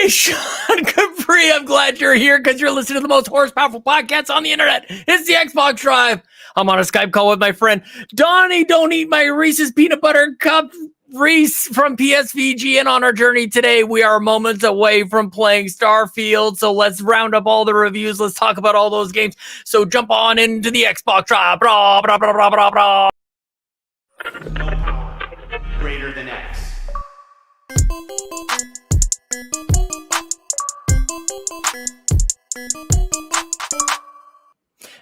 Hey, Sean Capri, I'm glad you're here because you're listening to the most horsepowerful podcast on the internet. It's the Xbox Drive. I'm on a Skype call with my friend Donnie. Don't eat my Reese's peanut butter cup. Reece from PSVG, and on our journey today, we are moments away from playing Starfield. So let's round up all the reviews. Let's talk about all those games. So jump on into the Xbox Drive. Blah, blah, blah, blah, blah, blah. No power greater than X.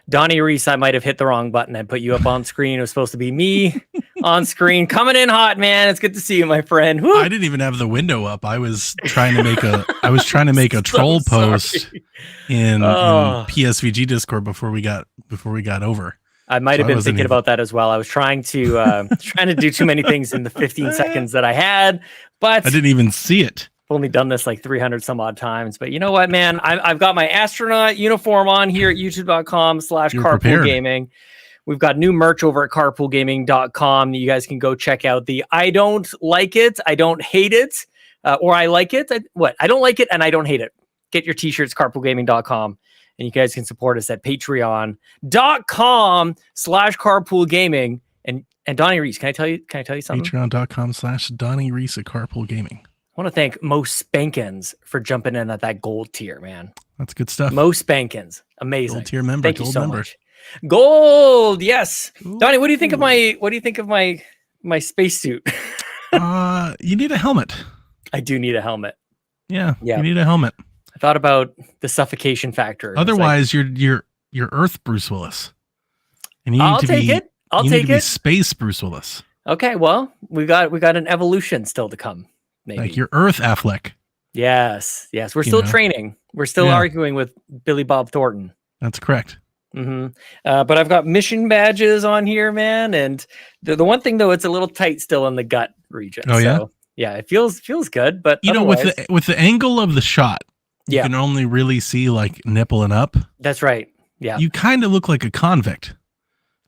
Donnie Reece, I might have hit the wrong button. I put you up on screen. It was supposed to be me on screen. Coming in hot, man. It's good to see you, my friend. Woo. I didn't even have the window up. I was trying to make a troll post in PSVG Discord before we got over. I might have been thinking about that as well. I was trying to do too many things in the 15 seconds that I had, but I didn't even see it. I've only done this like 300 some odd times, but you know what, man? I've got my astronaut uniform on here at youtube.com/carpoolgaming. We've got new merch over at carpoolgaming.com that you guys can go check out. The I don't like it, I don't hate it, or I like it. I don't like it and I don't hate it. Get your t-shirts, carpoolgaming.com. And you guys can support us at patreon.com/carpoolgaming. And Donnie Reece, can I tell you something? Patreon.com/Donnie Reece at carpoolgaming. I want to thank MoSpankins for jumping in at that gold tier, man. That's good stuff. MoSpankins, amazing. Gold tier member. Thank gold you so member. much. Gold, yes. Ooh. Donnie, what do you think of my spacesuit? You need a helmet. I do need a helmet. Yeah. You need a helmet. I thought about the suffocation factor. Otherwise, you're Earth Bruce Willis, and you need I'll to take be, it. I'll you take need to it. be Space Bruce Willis. Okay, well, we got an evolution still to come. Maybe. Like your Earth Affleck. Yes. We're still training. We're still arguing with Billy Bob Thornton. That's correct. Mm-hmm. But I've got mission badges on here, man. And the one thing though, it's a little tight still in the gut region. Oh yeah. So, yeah, it feels good. But you know, with the angle of the shot, you can only really see like nipple and up. That's right. Yeah. You kind of look like a convict.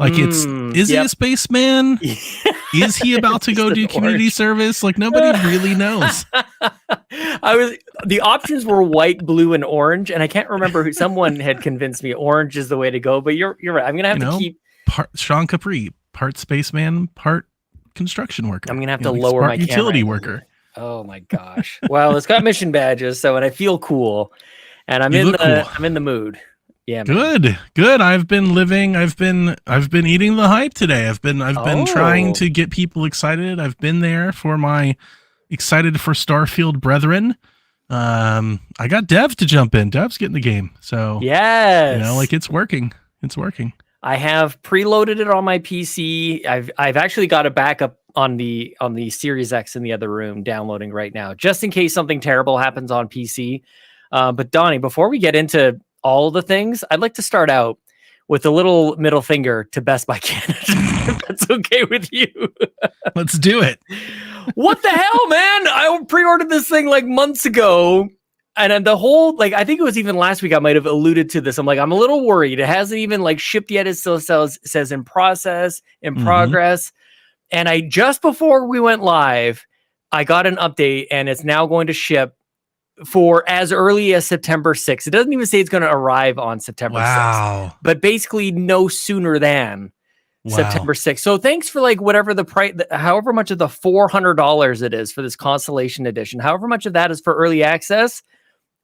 Like is he a spaceman? Is he about to go do community service? Like nobody really knows. The options were white, blue, and orange, and I can't remember who. Someone had convinced me orange is the way to go. But you're right. I'm gonna have to keep part Sean Capri, part spaceman, part construction worker. I'm gonna have to lower my utility camera. Worker. Oh my gosh! Well, it's got mission badges, and I feel cool, and I'm in the mood. Yeah, man. Good. I've been eating the hype today. I've been trying to get people excited. I've been there for my excited for Starfield brethren. I got Dev to jump in. Dev's getting the game. So yes, it's working. It's working. I have preloaded it on my PC. I've actually got a backup on the Series X in the other room downloading right now, just in case something terrible happens on PC. But Donnie, before we get into all the things, I'd like to start out with a little middle finger to Best Buy Canada. If that's okay with you. Let's do it. What the hell, man? I pre-ordered this thing like months ago, and the whole I think it was even last week I might have alluded to this. I'm a little worried. It hasn't even shipped yet. It still says in process, in progress. And I just before we went live, I got an update, and it's now going to ship for as early as September 6th. It doesn't even say it's going to arrive on September 6th, but basically no sooner than September 6th. So thanks for whatever the price, however much of the $400 it is for this Constellation Edition, however much of that is for early access,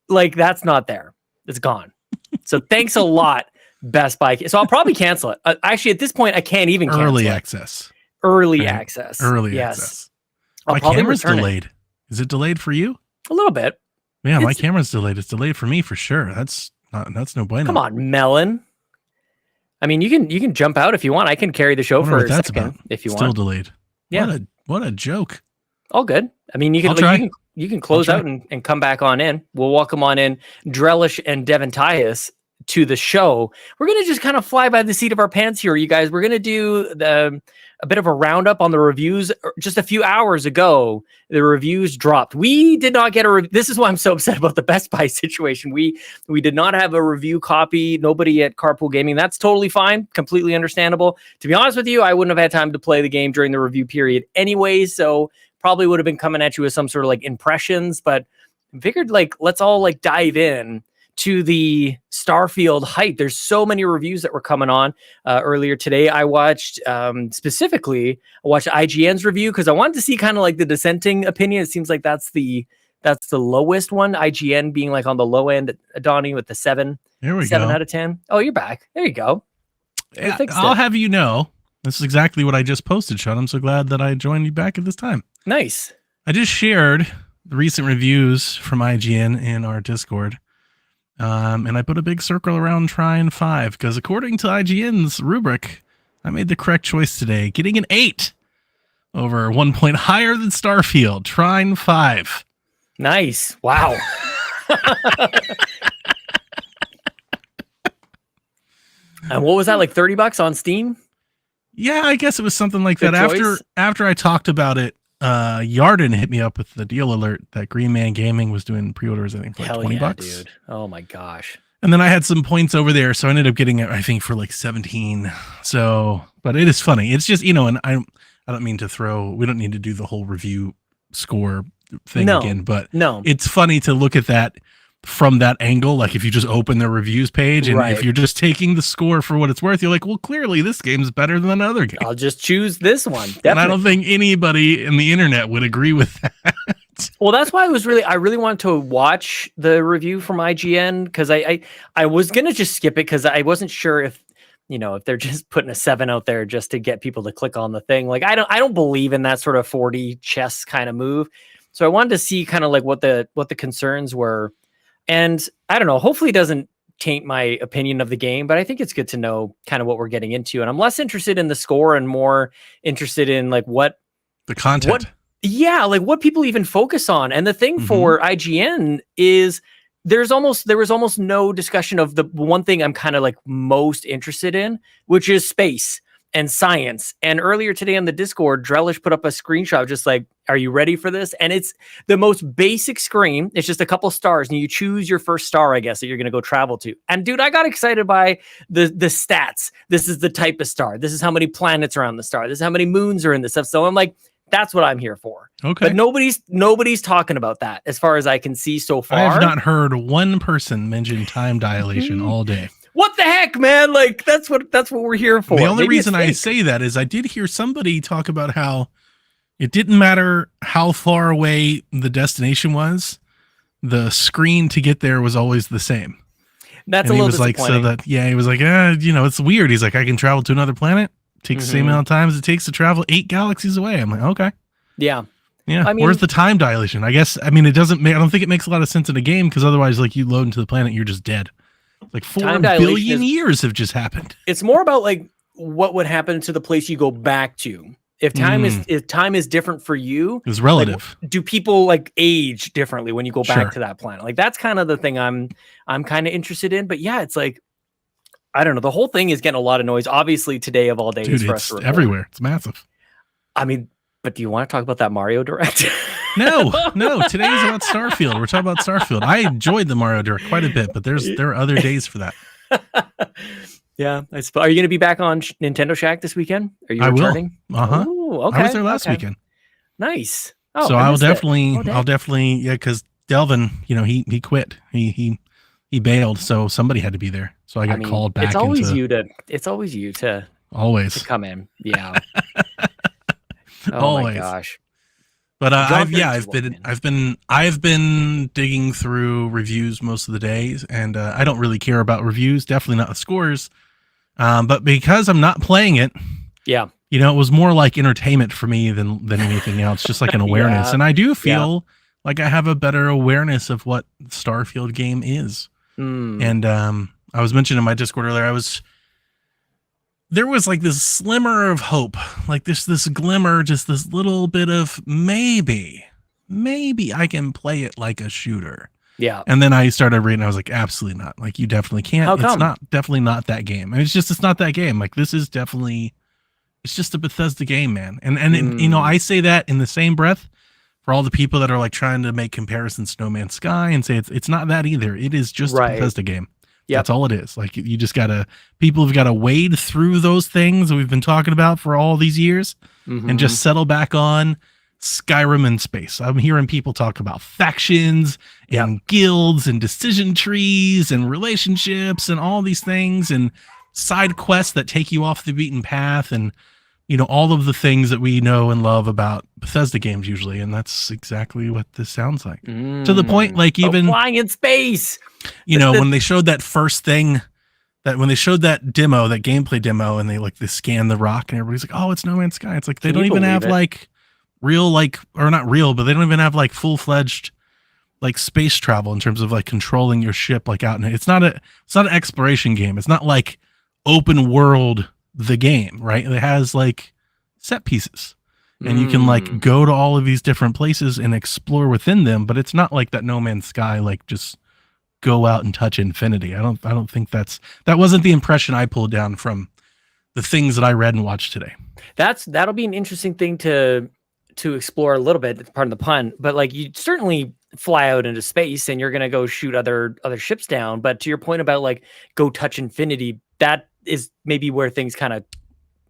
that's not there. It's gone. So thanks a lot, Best Buy. So I'll probably cancel it. Actually, at this point, I can't even cancel early it. access. Early access. Early yes. access. My camera's delayed. Is it delayed for you? A little bit. Yeah, my camera's delayed. It's delayed for me for sure. That's no bueno. Come on, Melon. I mean, you can jump out if you want. I can carry the show for a second if you want. Still delayed. Yeah. What a joke. All good. I mean, you can close out and come back on in. We'll welcome on in Drellesh and Devin Tyus to the show. We're going to just kind of fly by the seat of our pants here, you guys. We're going to do a bit of a roundup on the reviews. Just a few hours ago, the reviews dropped. We did not get this is why I'm so upset about the Best Buy situation. We did not have a review copy. Nobody at Carpool Gaming. That's totally fine. Completely understandable. To be honest with you, I wouldn't have had time to play the game during the review period anyways, so probably would have been coming at you with some sort of impressions, but figured like let's all like dive in to the Starfield hype. There's so many reviews that were coming on earlier today. I watched specifically IGN's review because I wanted to see kind of like the dissenting opinion. It seems like that's the lowest one. IGN being like on the low end, Donnie, with the 7 out of 10. Oh, you're back. There you go. Yeah, I'll have you know, this is exactly what I just posted, Sean. I'm so glad that I joined you back at this time. Nice. I just shared the recent reviews from IGN in our Discord. And I put a big circle around Trine 5 because according to IGN's rubric, I made the correct choice today, getting an 8 over 1 point higher than Starfield. Trine 5. Nice. Wow. And what was that, like $30 on Steam? Yeah, I guess it was something like that. After I talked about it, Yarden hit me up with the deal alert that Green Man Gaming was doing pre-orders, I think, for like $20. Dude. Oh my gosh. And then I had some points over there, so I ended up getting it, I think, for like 17. So, but it is funny. It's just, and I don't mean to we don't need to do the whole review score thing again, but it's funny to look at that from that angle. Like if you just open the reviews page and if you're just taking the score for what it's worth, you're like, well, clearly this game's better than another game. I'll just choose this one. Definitely. And I don't think anybody in the internet would agree with that. Well, that's why I really wanted to watch the review from IGN because I was going to just skip it because I wasn't sure if they're just putting a 7 out there just to get people to click on the thing. Like I don't believe in that sort of 40 chess kind of move. So I wanted to see kind of like what the concerns were. And I don't know, hopefully it doesn't taint my opinion of the game, but I think it's good to know kind of what we're getting into. And I'm less interested in the score and more interested in like what the content. Like what people even focus on. And the thing for IGN is there was almost no discussion of the one thing I'm kind of like most interested in, which is space and science. And earlier today on the Discord, Drellesh put up a screenshot of just like, are you ready for this? And it's the most basic screen. It's just a couple stars and you choose your first star, I guess, that you're going to go travel to. And dude, I got excited by the stats. This is the type of star. This is how many planets are on the star. This is how many moons are in this stuff. So I'm like, that's what I'm here for. Okay. But nobody's talking about that as far as I can see so far. I have not heard one person mention time dilation all day. What the heck, man? Like that's what we're here for. The only reason I say that is I did hear somebody talk about how it didn't matter how far away the destination was, the screen to get there was always the same. That's a little disappointing. He was like, it's weird. He's like, I can travel to another planet. Takes the same amount of time as it takes to travel 8 galaxies away. I'm like, okay. Yeah. Yeah. Where's the time dilation? I don't think it makes a lot of sense in a game because otherwise, like you load into the planet, you're just dead. Like 4 billion years have just happened. It's more about like what would happen to the place you go back to. If time is different for you, it's relative. Like, do people like age differently when you go back to that planet? Like that's kind of the thing I'm kind of interested in. But yeah, it's like I don't know. The whole thing is getting a lot of noise. Obviously, today of all days, dude, for us to record. Everywhere. It's massive. I mean, but do you want to talk about that Mario Direct? No. Today is about Starfield. We're talking about Starfield. I enjoyed the Mario Direct quite a bit, but there are other days for that. Yeah. Are you going to be back on Nintendo Shack this weekend? Are you returning? Ooh, okay. I was there last weekend. Nice. Oh, so I'll definitely, because Delvin, he quit. He bailed, so somebody had to be there. So I got called back. It's always you to come in. Yeah. Always. My gosh. But I've been digging through reviews most of the days, and I don't really care about reviews. Definitely not the scores. But because I'm not playing it, it was more like entertainment for me than anything else. Just like an awareness, and I do feel like I have a better awareness of what Starfield game is. And I was mentioning in my Discord earlier, there was like this slimmer of hope, like this glimmer, just this little bit of maybe I can play it like a shooter. Yeah. And then I started reading, I was like, absolutely not. Like you definitely can't. How come? It's definitely not that game. I mean, it's not that game. Like this is it's just a Bethesda game, man. And I say that in the same breath for all the people that are like trying to make comparisons to No Man's Sky and say it's not that either. It is just a Bethesda game. Yep. That's all it is. Like you just people have got to wade through those things that we've been talking about for all these years and just settle back on Skyrim in space. I'm hearing people talk about factions and guilds and decision trees and relationships and all these things and side quests that take you off the beaten path and, you know, all of the things that we know and love about Bethesda games usually. And that's exactly what this sounds like. To the point, like even flying in space, you know, when they showed that first thing, that when they showed that demo, that gameplay demo, and they scan the rock and everybody's like, oh, it's No Man's Sky. It's like, they don't even have like real, like, or not real, but they don't even have like full-fledged like space travel in terms of like controlling your ship like out in it's not an exploration game. It's not like open world the game, right? It has like set pieces and you can like go to all of these different places and explore within them, but it's not like that No Man's Sky like just go out and touch infinity. I don't think that wasn't the impression I pulled down from the things that I read and watched today. That'll be an interesting thing to explore a little bit, pardon the pun, but like you certainly fly out into space and you're going to go shoot other ships down. But to your point about like go touch infinity, that is maybe where things kind of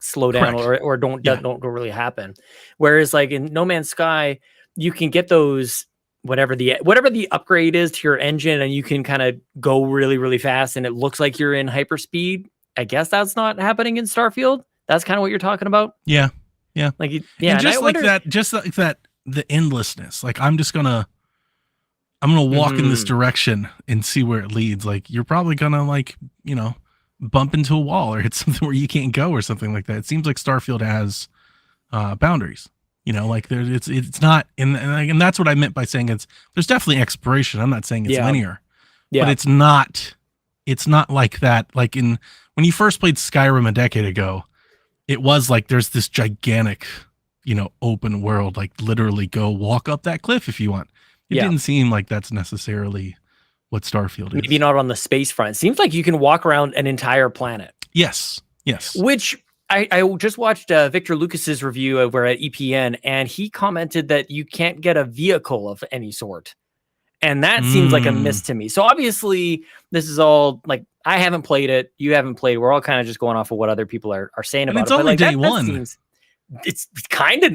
slow down or don't really happen. Whereas like in No Man's Sky, you can get those whatever the upgrade is to your engine and you can kind of go really, really fast and it looks like you're in hyperspeed. I guess that's not happening in Starfield. That's kind of what you're talking about. Yeah. Yeah. Like, and just like that, the endlessness, like I'm going to walk in this direction and see where it leads. Like you're probably going to like, you know, bump into a wall or hit something where you can't go or something like that. It seems like Starfield has boundaries. You know, like it's not, and that's what I meant by saying there's definitely exploration. I'm not saying it's linear, but it's not like that. Like when you first played Skyrim a decade ago, it was like, there's this gigantic, you know, open world, like literally go walk up that cliff if you want. It didn't seem like that's necessarily what Starfield is. Maybe not on the space front. Seems like you can walk around an entire planet. Yes. Which I just watched Victor Lucas's review over at EPN, and he commented that you can't get a vehicle of any sort. And that seems like a miss to me. So obviously this is all like, I haven't played it. You haven't played. We're all kind of just going off of what other people are saying about it. It's only like, day one. It's kind of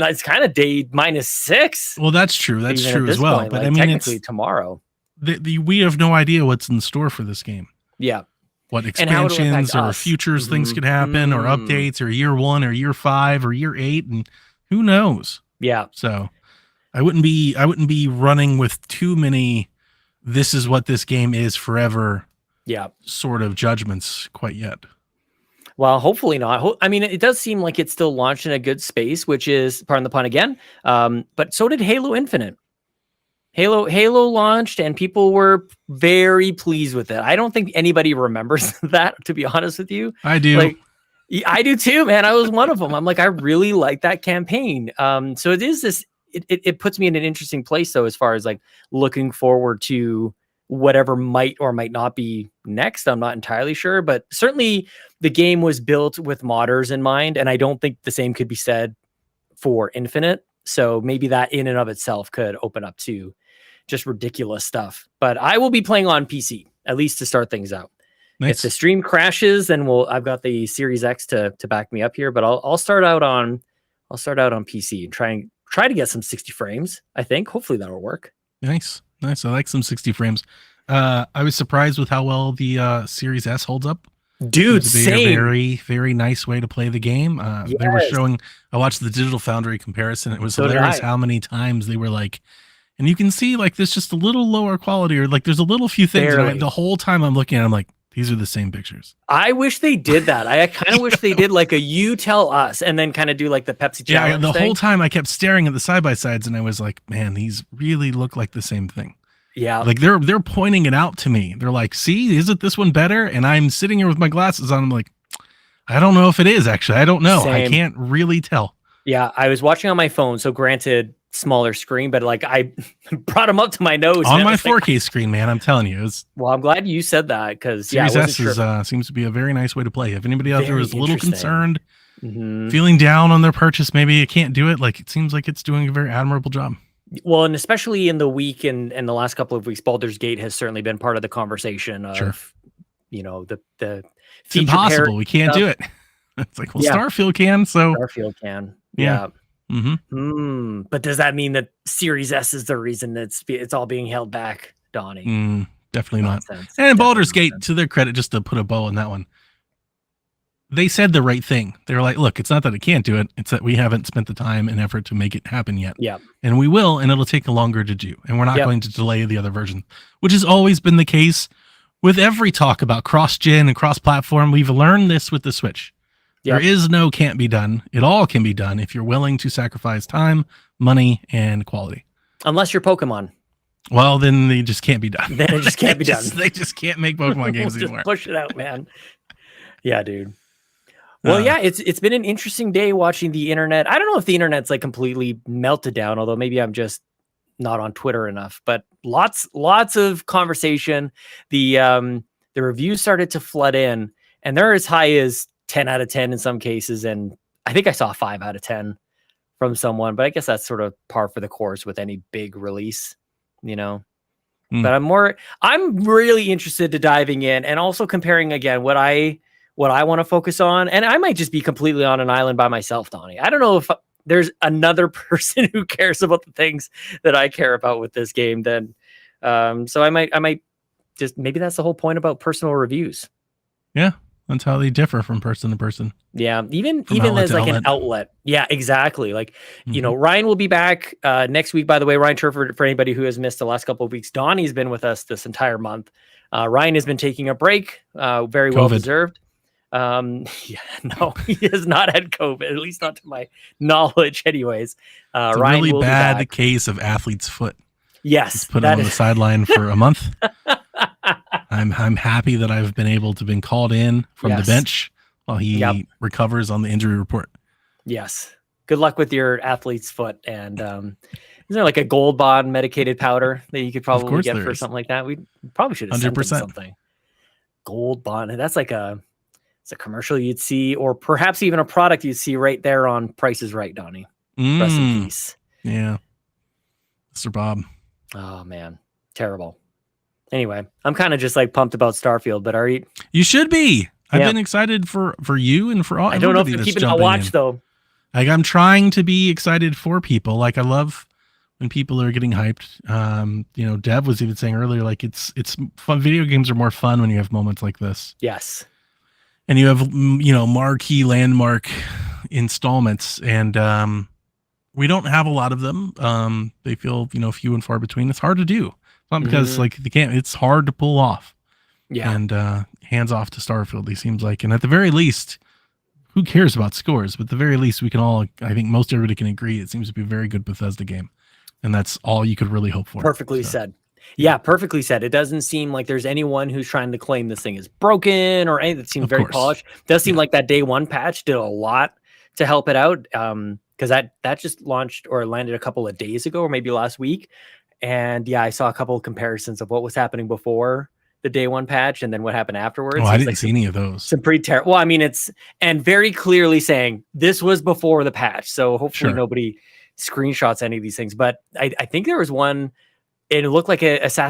day -6. Well, that's true. That's true as well. Point. But like, I mean, technically tomorrow. We have no idea what's in store for this game. Yeah. What expansions or futures things could happen or updates or year 1 or year 5 or year 8 and who knows? Yeah. So I wouldn't be running with too many this is what this game is forever sort of judgments quite yet. Well, hopefully not. I mean, it does seem like it's still launched in a good space, which is, pardon the pun again, but so did Halo Infinite. Halo launched and people were very pleased with it. I don't think anybody remembers that, to be honest with you. I do. Like, I do too, man. I was one of them. I'm like, I really like that campaign. So it is this, it puts me in an interesting place though, as far as like looking forward to whatever might or might not be next. I'm not entirely sure, but certainly the game was built with modders in mind. And I don't think the same could be said for Infinite. So maybe that in and of itself could open up to just ridiculous stuff. But I will be playing on PC, at least to start things out. Nice. If the stream crashes, then I've got the Series X to back me up here. But I'll start out on PC and try to get some 60 frames. I think hopefully that'll work. Nice. I like some 60 frames. I was surprised with how well the Series S holds up. Dude, same. A very, very nice way to play the game. They were showing, I watched the Digital Foundry comparison. It was hilarious how many times they were like, and you can see like there's just a little lower quality or like there's a little few things. The whole time I'm looking at it, I'm like, these are the same pictures. I wish they did that. I kind of wish they did like a you tell us and then kind of do like the Pepsi challenge. Yeah, the whole time I kept staring at the side-by-sides and I was like, man, these really look like the same thing. Yeah. Like they're pointing it out to me. They're like, see, isn't this one better? And I'm sitting here with my glasses on. I'm like, I don't know if it is actually. I don't know. Same. I can't really tell. Yeah. I was watching on my phone. So granted, smaller screen, but like I brought them up to my nose. On my 4K screen, man. I'm telling you. Well, I'm glad you said that because Series S seems to be a very nice way to play. If anybody out there is a little concerned, feeling down on their purchase, maybe it can't do it. Like it seems like it's doing a very admirable job. Well, and especially in the week and the last couple of weeks, Baldur's Gate has certainly been part of the conversation of, you know, the it's impossible. We can't do it. It's like, well, Starfield can. So Starfield can. Yeah. But does that mean that Series S is the reason it's all being held back, Donnie? Definitely not. And Baldur's Gate, to their credit, just to put a bow on that one, they said the right thing. They were like, look, it's not that it can't do it. It's that we haven't spent the time and effort to make it happen yet. Yeah. And we will, and it'll take longer to do. And we're not going to delay the other version, which has always been the case with every talk about cross-gen and cross-platform. We've learned this with the Switch. There is no can't be done. It all can be done if you're willing to sacrifice time, money, and quality. Unless you're Pokemon. Well, then they just can't be done. Then it just can't be done. They just can't make Pokemon games anymore. Just push it out, man. Yeah, dude. Well, it's been an interesting day watching the internet. I don't know if the internet's like completely melted down, although maybe I'm just not on Twitter enough. But lots of conversation. The reviews started to flood in, and they're as high as 10 out of 10 in some cases, and I think I saw 5 out of 10 from someone. But I guess that's sort of par for the course with any big release, you know. But I'm really interested to diving in and also comparing again what I want to focus on. And I might just be completely on an island by myself, Donnie. I don't know if there's another person who cares about the things that I care about with this game. Then, so I might just, maybe that's the whole point about personal reviews. Yeah. That's how they differ from person to person. Yeah. Even as like an outlet. Yeah, exactly. Like, you know, Ryan will be back next week, by the way. Ryan Turford, for anybody who has missed the last couple of weeks. Donnie's been with us this entire month. Ryan has been taking a break, very well deserved. No, he has not had COVID, at least not to my knowledge anyways. It's a Ryan really bad case of athlete's foot. Yes. Just put him on the sideline for a month. I'm happy that I've been able to been called in from the bench while he recovers on the injury report. Yes. Good luck with your athlete's foot. And is there like a Gold Bond medicated powder that you could probably get for something like that? We probably should have 100%. Something. Gold Bond. That's like it's a commercial you'd see, or perhaps even a product you'd see right there on Price is Right, Donnie. Rest in peace. Yeah. Mr. Bob. Oh, man. Terrible. Anyway, I'm kind of just like pumped about Starfield, but are you? You should be. I've been excited for you and for all. I don't know if you're keeping a watch though. Like I'm trying to be excited for people. Like I love when people are getting hyped. You know, Dev was even saying earlier, like it's fun. Video games are more fun when you have moments like this. Yes. And you have, you know, marquee landmark installments, and we don't have a lot of them. They feel, you know, few and far between. It's hard to do. Not because like they can't. It's hard to pull off. Yeah. And hands off to Starfield. It seems like, and at the very least, who cares about scores? But at the very least, we can all. I think most everybody can agree. It seems to be a very good Bethesda game, and that's all you could really hope for. Perfectly said. Yeah, perfectly said. It doesn't seem like there's anyone who's trying to claim this thing is broken or anything. It seems very polished. It does seem like that day one patch did a lot to help it out. Because that just launched or landed a couple of days ago, or maybe last week. And yeah, I saw a couple of comparisons of what was happening before the day one patch and then what happened afterwards. Oh, I didn't see any of those. Some pretty terrible. Well, I mean, and very clearly saying this was before the patch. So hopefully nobody screenshots any of these things. But I think there was one. It looked like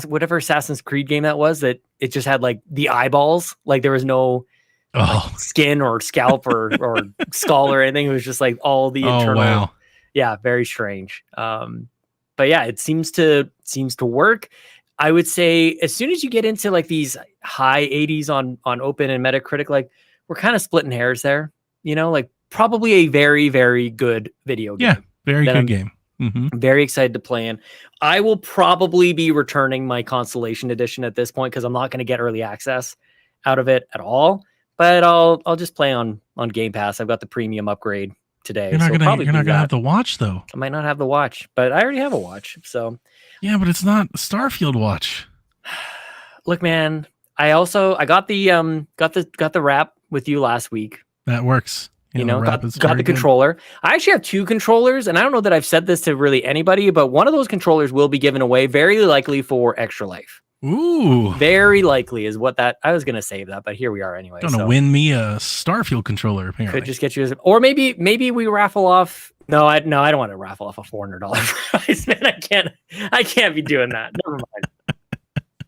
whatever Assassin's Creed game that was, that it just had like the eyeballs, like there was no like, skin or scalp or skull or anything. It was just like all the internal. Wow. Yeah, very strange. But yeah, it seems to work. I would say as soon as you get into like these high 80s on Open and Metacritic, like we're kind of splitting hairs there. You know, like probably a very, very good video game. Yeah, very good game. Very excited to play in. I will probably be returning my Constellation Edition at this point because I'm not going to get early access out of it at all. But I'll just play on Game Pass. I've got the premium upgrade today. You're not gonna have the watch though. I might not have the watch, but I already have a watch. So yeah, but it's not a Starfield watch. Look, man, I got the wrap with you last week. That works. You know, got the controller. I actually have 2 controllers, and I don't know that I've said this to really anybody, but one of those controllers will be given away, very likely for Extra Life. Ooh. Very likely is what I was going to save that, but here we are anyway. Gonna win me a Starfield controller, apparently. Could just get you, or maybe we raffle off. No, I don't want to raffle off a $400 prize, man. I can't be doing that. Never mind.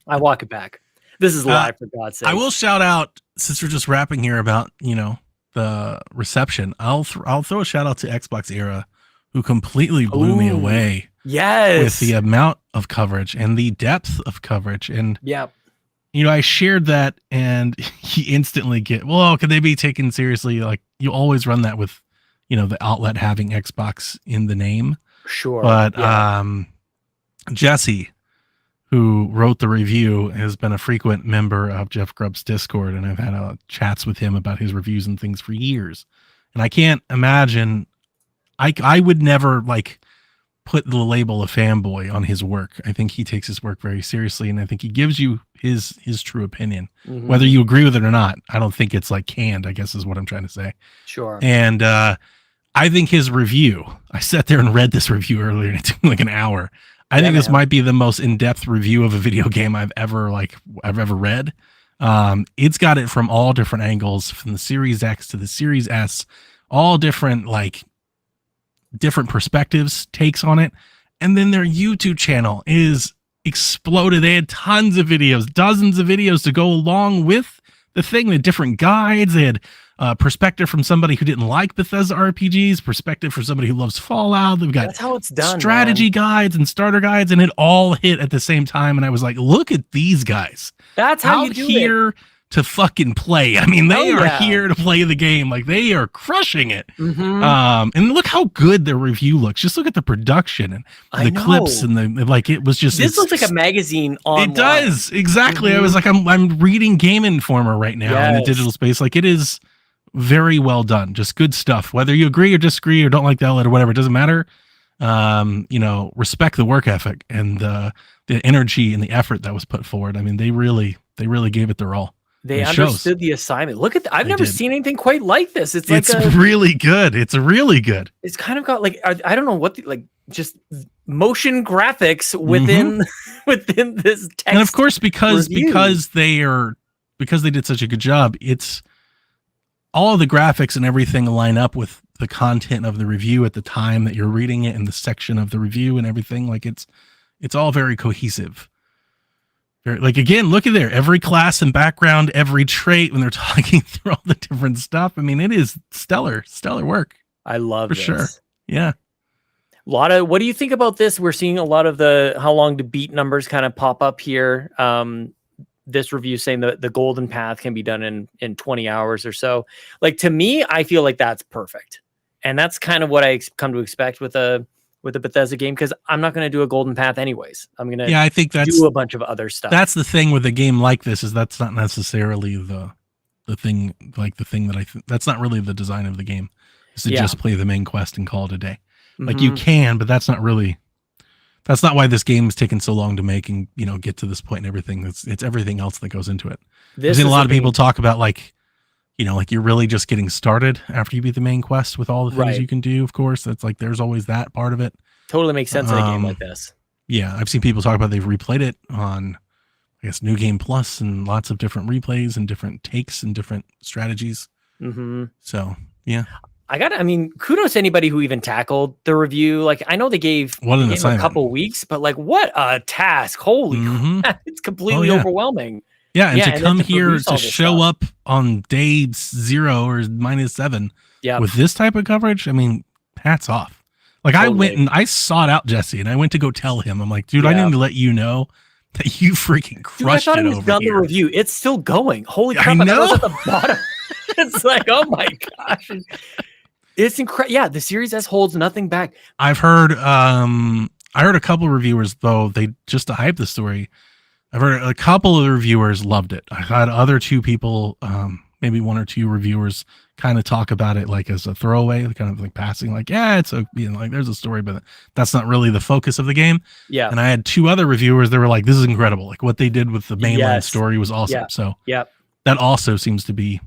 I walk it back. This is live, for God's sake. I will shout out, since we're just rapping here about, you know, the reception. I'll throw a shout out to Xbox Era who completely blew me away. Yes. With the amount of coverage and the depth of coverage. And, I shared that and he instantly could they be taken seriously? Like, you always run that with, the outlet having Xbox in the name. Sure. But Jesse, who wrote the review, has been a frequent member of Jeff Grubb's Discord, and I've had chats with him about his reviews and things for years. And I can't imagine, I would never put the label of fanboy on his work. I think he takes his work very seriously, and I think he gives you his true opinion, whether you agree with it or not. I don't think it's canned, I guess is what I'm trying to say. Sure. And I think his review, I sat there and read this review earlier, and it took me an hour. I think this might be the most in-depth review of a video game I've ever read. It's got it from all different angles, from the Series X to the Series S, all different different perspectives, takes on it. And then their YouTube channel is exploded. They had tons of videos, dozens of videos to go along with the thing. They had different guides. They had perspective from somebody who didn't like Bethesda RPGs, perspective from somebody who loves Fallout. They've got that's how it's done, strategy guides and starter guides, and it all hit at the same time. And I was like, look at these guys. That's how you do here to fucking play. I mean, they are here to play the game. They are crushing it. And look how good their review looks. Just look at the production and the clips and it was just. This looks like a magazine online. It does exactly. I was like, I'm reading Game Informer right now in the digital space. It is very well done. Just good stuff. Whether you agree or disagree or don't like the outlet or whatever, it doesn't matter. Respect the work ethic and the energy and the effort that was put forward. I mean, they really gave it their all. They understood the assignment. Look at I've never seen anything quite like this. It's really good. It's really good. It's kind of got I don't know what just motion graphics within within this text. And of course, because they did such a good job, it's all of the graphics and everything line up with the content of the review at the time that you're reading it, and the section of the review and everything. It's all very cohesive. Again, look at there, every class and background, every trait when they're talking through all the different stuff. I mean, it is stellar work. I love for sure. Yeah. What do you think about this? We're seeing a lot of the how long to beat numbers kind of pop up here. This review saying that the golden path can be done in 20 hours or so. To me, I feel like that's perfect. And that's kind of what I come to expect with a Bethesda game, because I'm not going to do a golden path anyways. I'm going to I think that's do a bunch of other stuff. That's the thing with a game like this, is that's not necessarily the thing, the thing that I think that's not really the design of the game, is to just play the main quest and call it a day. You can, but that's not why this game is taking so long to make and get to this point and everything. It's everything else that goes into it. I've seen a lot of people talk about you're really just getting started after you beat the main quest with all the things you can do. Of course, that's there's always that part of it. Totally makes sense in a game like this. Yeah, I've seen people talk about they've replayed it on, I guess, New Game Plus and lots of different replays and different takes and different strategies. So yeah. Kudos to anybody who even tackled the review. I know they gave a couple weeks, but what a task. Holy crap. It's completely overwhelming. Yeah. And to come here to show up on day 0 or -7 with this type of coverage, I mean, hats off. I went and I sought out Jesse and I went to go tell him, I'm like, dude, I need to let you know that you freaking crushed it over here. I thought he was done the review. It's still going. Holy crap. I know. I was at the bottom. It's oh my gosh. It's incredible. Yeah, the Series S holds nothing back. I've heard I heard a couple of reviewers, though, they just to hype the story. I've heard a couple of the reviewers loved it. I had other 2 people, maybe 1 or 2 reviewers kind of talk about it as a throwaway, kind of passing, it's a, there's a story, but that's not really the focus of the game. Yeah. And I had 2 other reviewers that were like, this is incredible. What they did with the mainline story was awesome. Yeah. So that also seems to be,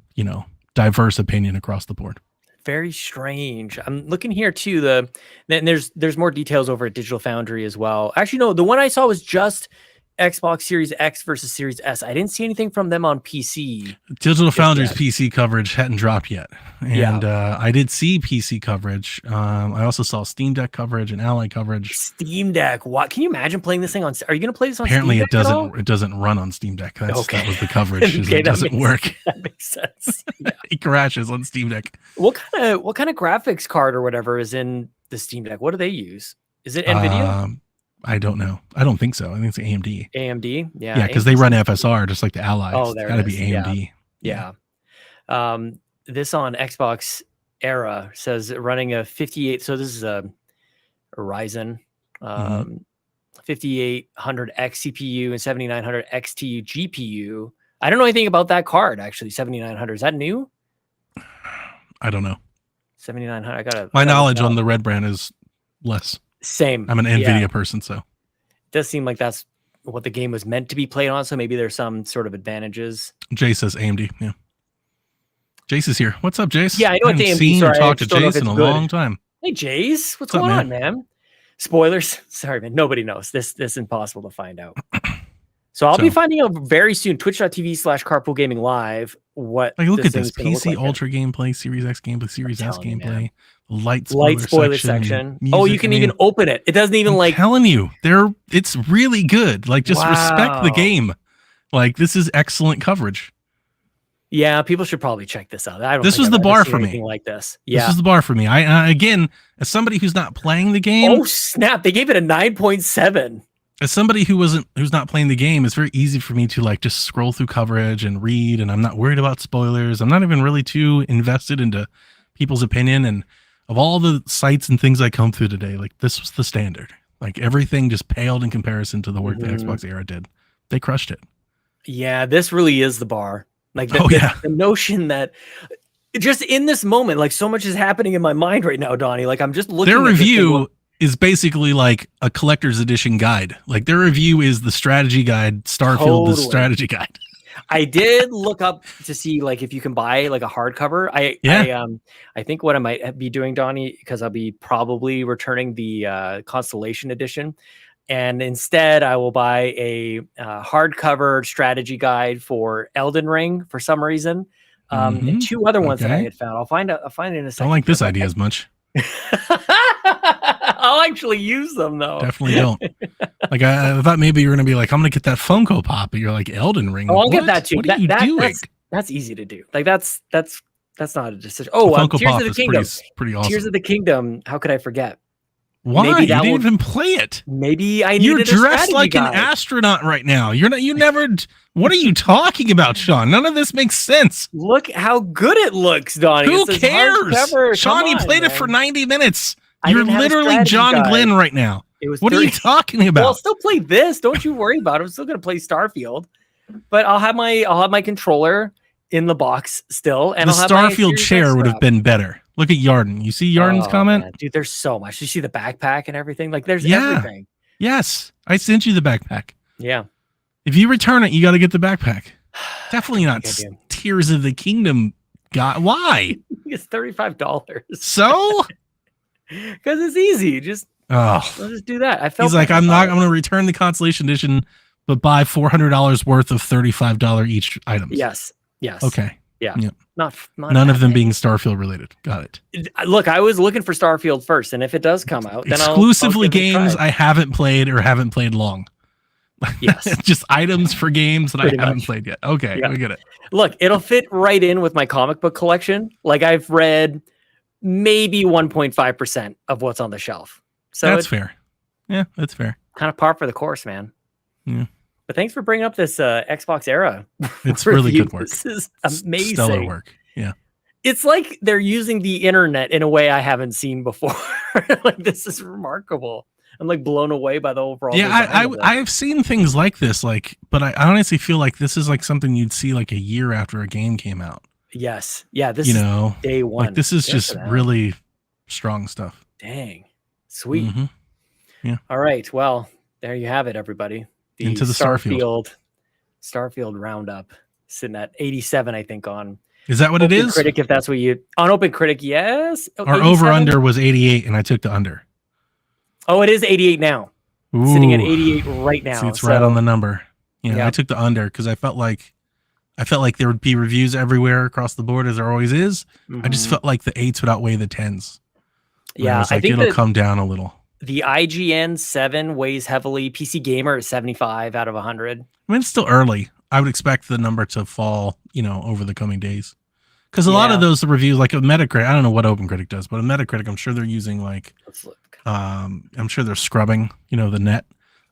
diverse opinion across the board. Very strange. I'm looking here too. Then there's more details over at Digital Foundry as well. Actually, no, the one I saw was just Xbox Series X versus Series S. I didn't see anything from them on PC. Digital Foundry's PC coverage hadn't dropped yet. And I did see PC coverage. I also saw Steam Deck coverage and Ally coverage. Steam Deck. What? Can you imagine playing this thing on? Are you going to play this on Apparently Steam Deck? Apparently it doesn't run on Steam Deck. That was the coverage. It doesn't work. That makes sense. Yeah. It crashes on Steam Deck. What kind of graphics card or whatever is in the Steam Deck? What do they use? Is it NVIDIA? I don't know. I don't think so. I think it's AMD. AMD? Yeah. Yeah, because they run FSR just like the Allies. Oh, there it's gotta it be is. AMD. Yeah. This on Xbox Era says running a 58. So this is a Ryzen 5800X CPU and 7900 XT GPU. I don't know anything about that card actually. 7900. Is that new? I don't know. 7900. I gotta. My knowledge on the Red brand is less. Same. I'm an NVIDIA person, so. It does seem like that's what the game was meant to be played on. So maybe there's some sort of advantages. Jace says AMD. Yeah. Jace is here. What's up, Jace? Yeah, I know it's AMD. Seen or talked to Jace in a long time. Hey, Jace, what's going on, man? Spoilers. Sorry, man. Nobody knows. This is impossible to find out. So I'll be finding out very soon. Twitch.tv/Carpool Gaming Live. What? Like, look at this PC Ultra gameplay, Series X gameplay, Series S gameplay, light spoiler section. Oh, you can even open it. It doesn't even I'm telling you, it's really good. Like, just respect the game. Like, this is excellent coverage. Yeah, people should probably check this out. This was the bar for me. Like this. Yeah. This was the bar for me. I again, as somebody who's not playing the game. Oh snap! They gave it a 9.7. As somebody who's not playing the game, it's very easy for me to like just scroll through coverage and read, and I'm not worried about spoilers. I'm not even really too invested into people's opinion. And of all the sites and things I come through today, like this was the standard. Like everything just paled in comparison to the work the Xbox Era did. They crushed it. Yeah, this really is the bar. Like the notion that just in this moment, like so much is happening in my mind right now, Donnie. Like I'm just looking. Their review is basically like a collector's edition guide. Like their review is the strategy guide, Starfield, the strategy guide. I did look up to see like if you can buy like a hardcover. I think what I might be doing, Donnie, because I'll be probably returning the Constellation edition. And instead, I will buy a hardcover strategy guide for Elden Ring for some reason, and two other ones that I had found. I'll find it in a second. I don't like this idea as much. I'll actually use them though. Definitely don't. Like I thought maybe you were gonna be like, I'm gonna get that Funko Pop, but you're like Elden Ring. Oh, I'll get that too. What are you doing? That's easy to do. Like that's not a decision. Oh, Funko Tears Pop of the Kingdom. Is pretty awesome. Tears of the Kingdom. How could I forget? Why? You didn't even play it. Maybe I needed You're dressed like guide. an astronaut right now. You never. What are you talking about, Sean? None of this makes sense. Look how good it looks, Donnie. Who cares? Sean, you played it for 90 minutes. You're literally John Glenn right now. What are you talking about? Well, I'll still play this. Don't you worry about it. I'm still going to play Starfield, but I'll have my controller in the box still. And the Starfield chair would have been better. Look at Yarden. You see Yarden's comment? Man. Dude, there's so much. You see the backpack and everything? Like there's everything. Yes. I sent you the backpack. Yeah. If you return it, you got to get the backpack. Definitely not Tears of the Kingdom. God, why? It's $35. So? Because it's easy. Let's just do that. He's like, I'm going to return the Constellation Edition, but buy $400 worth of $35 each items. Yes. Okay. Yeah. Yep. Not none of them being Starfield related. Got it. Look, I was looking for Starfield first, and if it does come out, then exclusively games I haven't played or haven't played long. Yes. Just items for games that I haven't played yet. Okay, we get it. Look, it'll fit right in with my comic book collection. Like I've read maybe 1.5% of what's on the shelf. So that's fair. Yeah, that's fair. Kind of par for the course, man. Yeah. But thanks for bringing up this Xbox Era. It's really good work. This is amazing. Stellar work. Yeah. It's like they're using the internet in a way I haven't seen before. Like this is remarkable. I'm like blown away by the overall. Yeah, I've seen things like this, but I honestly feel like this is like something you'd see like a year after a game came out. Yes. Yeah. This is day one. Like this is just really strong stuff. Dang. Sweet. Mm-hmm. Yeah. All right. Well, there you have it, everybody. Into the Starfield Roundup, sitting at 87, I think, on. Is that what Open it is? Critic, if that's what you on Open Critic, yes. Our over under was 88, and I took the under. Oh, it is 88 now. Ooh. Sitting at 88 right now. See, it's right on the number. Yeah, I took the under because I felt like there would be reviews everywhere across the board, as there always is. I just felt like the 8s would outweigh the 10s. Yeah, I think it'll come down a little. The IGN 7 weighs heavily. PC Gamer is 75 out of 100. I mean, it's still early. I would expect the number to fall, over the coming days. Because a lot of those reviews, like a Metacritic, I don't know what OpenCritic does, but a Metacritic, I'm sure they're using like, I'm sure they're scrubbing, the net,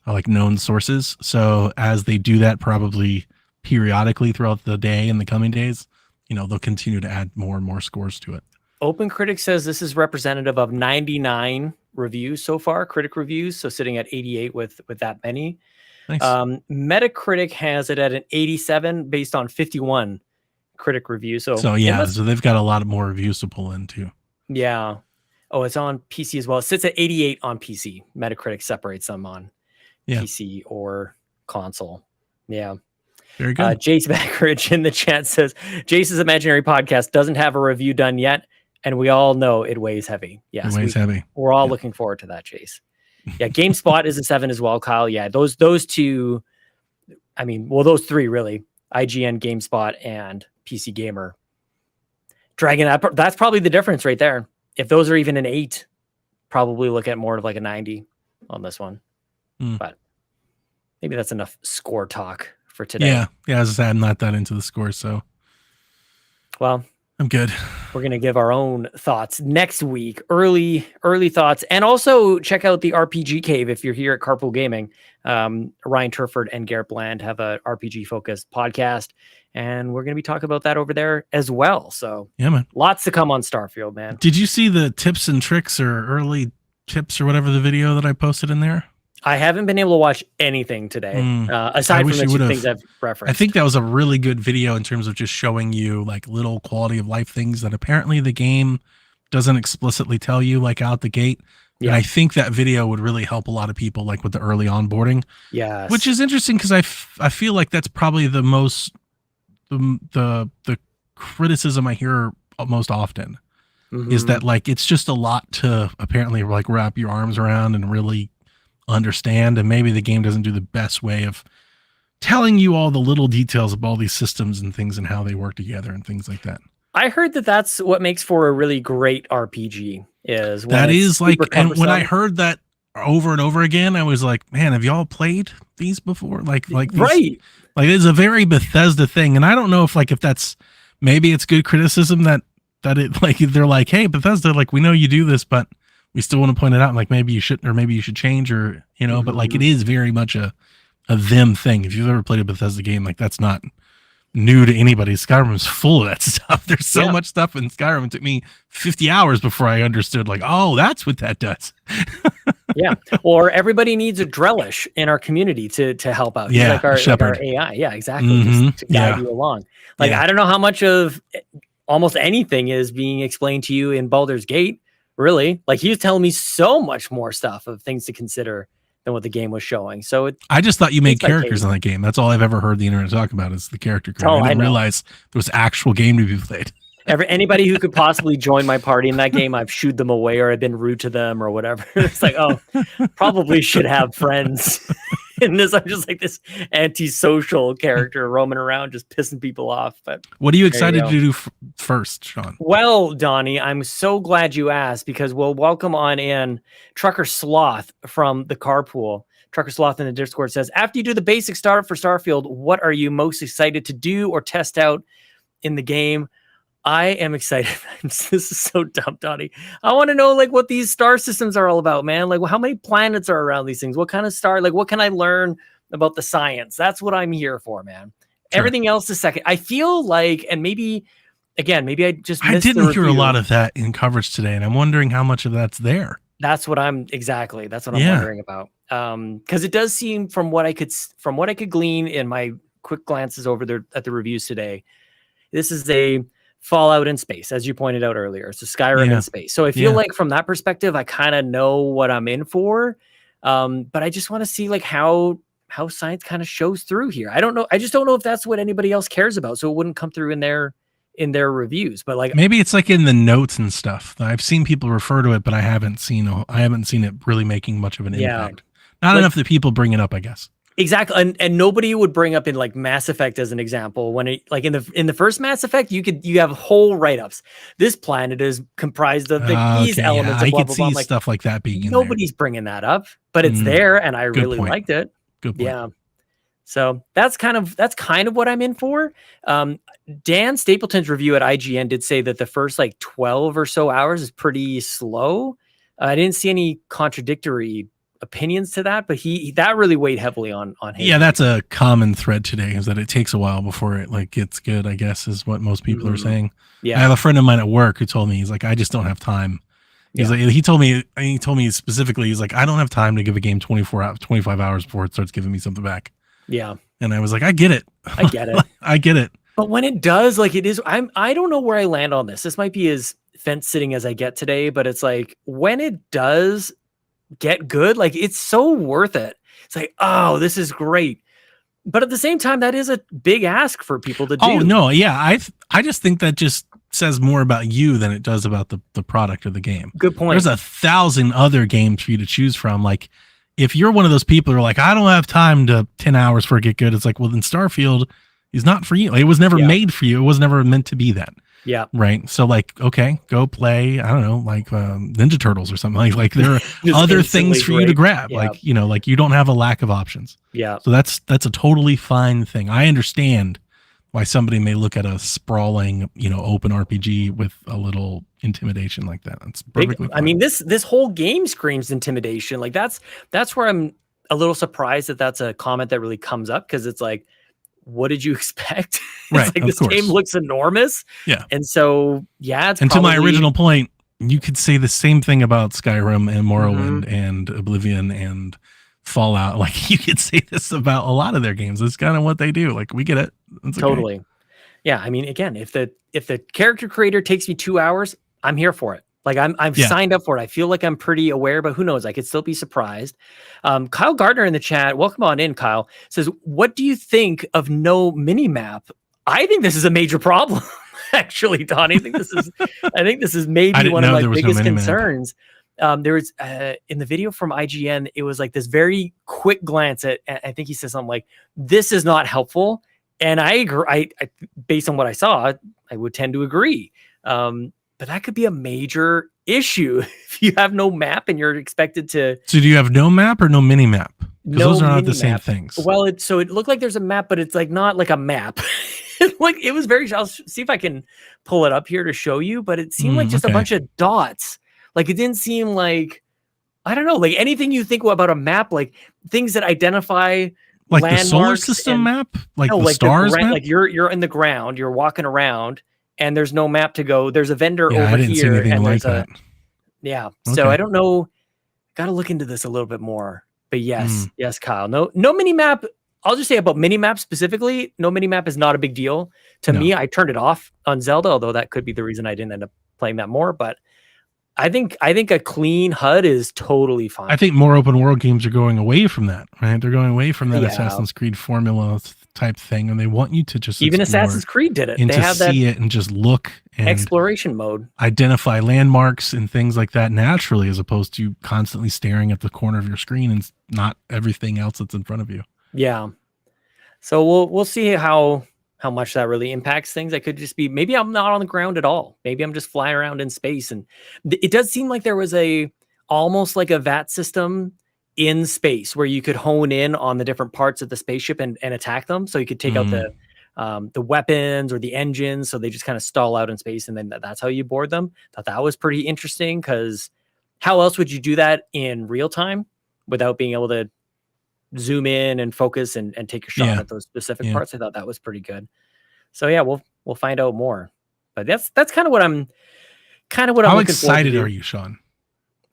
like known sources. So as they do that, probably periodically throughout the day and the coming days, they'll continue to add more and more scores to it. OpenCritic says this is representative of 99 reviews so far, critic reviews. So sitting at 88 with that many. Nice. Metacritic has it at an 87 based on 51 critic reviews. So they've got a lot of more reviews to pull in too. Yeah. Oh, it's on PC as well. It sits at 88 on PC. Metacritic separates them on PC or console. Yeah. Very good. Jace Backridge in the chat says, Jace's Imaginary Podcast doesn't have a review done yet, and we all know it weighs heavy. Yes, it weighs heavy. We're all looking forward to that, Jace. Yeah, GameSpot is a 7 as well, Kyle. Yeah, those two, those three really, IGN, GameSpot, and PC Gamer. Dragging that's probably the difference right there. If those are even an 8, probably look at more of like a 90 on this one. But maybe that's enough score talk for today. Yeah. As I said, I'm not that into the score, so well, I'm good. We're gonna give our own thoughts next week, early thoughts, and also check out the RPG Cave if you're here at Carpool Gaming. Ryan Turford and Garrett Bland have a RPG focused podcast, and we're gonna be talking about that over there as well. So yeah, man, lots to come on Starfield, man. Did you see the tips and tricks or early tips or whatever the video that I posted in there? I haven't been able to watch anything today, aside from the two things I've referenced. I think that was a really good video in terms of just showing you like little quality of life things that apparently the game doesn't explicitly tell you like out the gate. Yeah. And I think that video would really help a lot of people like with the early onboarding. Yes. Which is interesting because I feel like that's probably the most, the criticism I hear most often is that like, it's just a lot to apparently like wrap your arms around and really understand, and maybe the game doesn't do the best way of telling you all the little details of all these systems and things and how they work together and things like that. I heard that that's what makes for a really great RPG is when that is like, and when I heard that over and over again, I was like, man, have y'all played these before? Like these, right. Like it's a very Bethesda thing. And I don't know if that's, maybe it's good criticism that it like, they're like, hey, Bethesda, like we know you do this, but we still want to point it out, like maybe you shouldn't, or maybe you should change, or but like it is very much a them thing. If you've ever played a Bethesda game, like that's not new to anybody. Skyrim's full of that stuff. There's so much stuff in Skyrim. It took me 50 hours before I understood, like, oh, that's what that does. Yeah. Or everybody needs a Drellesh in our community to help out. Yeah. Like our AI. Yeah, exactly. Just to guide you along. Like, I don't know how much of almost anything is being explained to you in Baldur's Gate. Really, like he was telling me so much more stuff of things to consider than what the game was showing. So I just thought you made characters in that game. That's all I've ever heard the internet talk about is the character creation. I didn't realize there was actual game to be played. Anybody who could possibly join my party in that game, I've shooed them away or I've been rude to them or whatever. It's like, oh, probably should have friends. In this, I'm just like this antisocial character roaming around, just pissing people off. But what are you excited to do first, Sean? Well, Donnie, I'm so glad you asked because we'll welcome on in Trucker Sloth from the Carpool. Trucker Sloth in the Discord says, after you do the basic startup for Starfield, what are you most excited to do or test out in the game? I am excited. This is so dumb, Donnie. I want to know like what these star systems are all about, man. Like how many planets are around these things? What kind of star? Like what can I learn about the science? That's what I'm here for, man. Sure. Everything else is second. I feel like, and maybe I just missed didn't hear a lot of that in coverage today, and I'm wondering how much of that's there. That's what I'm wondering about. Because it does seem from what I could glean in my quick glances over there at the reviews today, this is a Fallout in space, as you pointed out earlier. It's a Skyrim in space. So I feel like from that perspective, I kind of know what I'm in for. But I just want to see like how science kind of shows through here. I don't know. I just don't know if that's what anybody else cares about. So it wouldn't come through in their reviews. But like maybe it's like in the notes and stuff. I've seen people refer to it, but I haven't seen it really making much of an impact. Not enough that people bring it up, I guess. Exactly, and nobody would bring up in like Mass Effect as an example when it like in the first Mass Effect you have whole write-ups. This planet is comprised of these elements. I blah, could blah, see blah. Like, stuff like that being in nobody's bringing that up, but it's there, and I really liked it. Good point. Yeah. So that's kind of what I'm in for. Dan Stapleton's review at IGN did say that the first like 12 or so hours is pretty slow. I didn't see any contradictory opinions to that, but that really weighed heavily on his. Yeah, that's a common thread today, is that it takes a while before it like gets good, I guess, is what most people are saying. Yeah. I have a friend of mine at work who told me, he's like, I just don't have time. He's like, he told me specifically, he's like, I don't have time to give a game 25 hours before it starts giving me something back. Yeah. And I was like, I get it. I get it. I get it. But when it does, like it is, I don't know where I land on this. This might be as fence sitting as I get today, but it's like when it does get good, like it's so worth it. It's like, oh, this is great. But at the same time, that is a big ask for people to do. Oh no, yeah. I just think that just says more about you than it does about the product of the game. Good point. There's 1,000 other games for you to choose from. Like if you're one of those people who are like, I don't have time to 10 hours for it to get good. It's like, well, then Starfield is not for you. Like, it was never made for you. It was never meant to be that. Yeah. Right. So like, okay, go play, I don't know, like Ninja Turtles or something. Like there are other things for you to grab. Yeah. Like, you know, like you don't have a lack of options. Yeah. So that's a totally fine thing. I understand why somebody may look at a sprawling, you know, open RPG with a little intimidation like that. That's perfectly fine. I mean, this whole game screams intimidation. Like that's where I'm a little surprised that that's a comment that really comes up, because it's like, what did you expect? It's right, like this game looks enormous. Yeah. And so, yeah, it's and probably... to my original point, you could say the same thing about Skyrim and Morrowind and Oblivion and Fallout. Like you could say this about a lot of their games. It's kind of what they do. Like we get it. It's totally. Okay. Yeah. I mean, again, if the character creator takes me 2 hours, I'm here for it. Like I've signed up for it. I feel like I'm pretty aware, but who knows? I could still be surprised. Kyle Gardner in the chat, welcome on in, Kyle, says, what do you think of no mini map? I think this is a major problem. Actually, Donnie, I think this is maybe one of my biggest concerns. There was in the video from IGN, it was like this very quick glance at, I think he said something like, this is not helpful. And I agree. I based on what I saw, I would tend to agree. But that could be a major issue if you have no map and you're expected to. So do you have no map or no mini map? Because those are not the same things. Well, it looked like there's a map, but it's like not like a map. Like it was very. I'll see if I can pull it up here to show you. But it seemed like just a bunch of dots. Like it didn't seem like, I don't know, like anything you think about a map, like things that identify like the solar system map, like the stars map? Like you're in the ground, you're walking around. And there's no map to go. There's a vendor over I didn't here. See anything and like that. Yeah. Okay. So I don't know. Got to look into this a little bit more. But yes, Kyle. No mini map. I'll just say about mini map specifically. No mini map is not a big deal to me. I turned it off on Zelda, although that could be the reason I didn't end up playing that more. But I think a clean HUD is totally fine. I think more open world games are going away from that. Right? They're going away from that Assassin's Creed formula type thing, and they want you to just even Assassin's Creed did it. And they have see it and just look and exploration mode, identify landmarks and things like that naturally, as opposed to constantly staring at the corner of your screen and not everything else that's in front of you. Yeah. So we'll see how much that really impacts things. I could just be, maybe I'm not on the ground at all. Maybe I'm just flying around in space. And it does seem like there was almost like a VAT system in space where you could hone in on the different parts of the spaceship and attack them. So you could take out the weapons or the engines. So they just kind of stall out in space. And then that's how you board them. Thought that was pretty interesting, because how else would you do that in real time without being able to zoom in and focus and take a shot at those specific parts? I thought that was pretty good. So yeah, we'll find out more. But that's kind of what I'm How excited are you, Sean?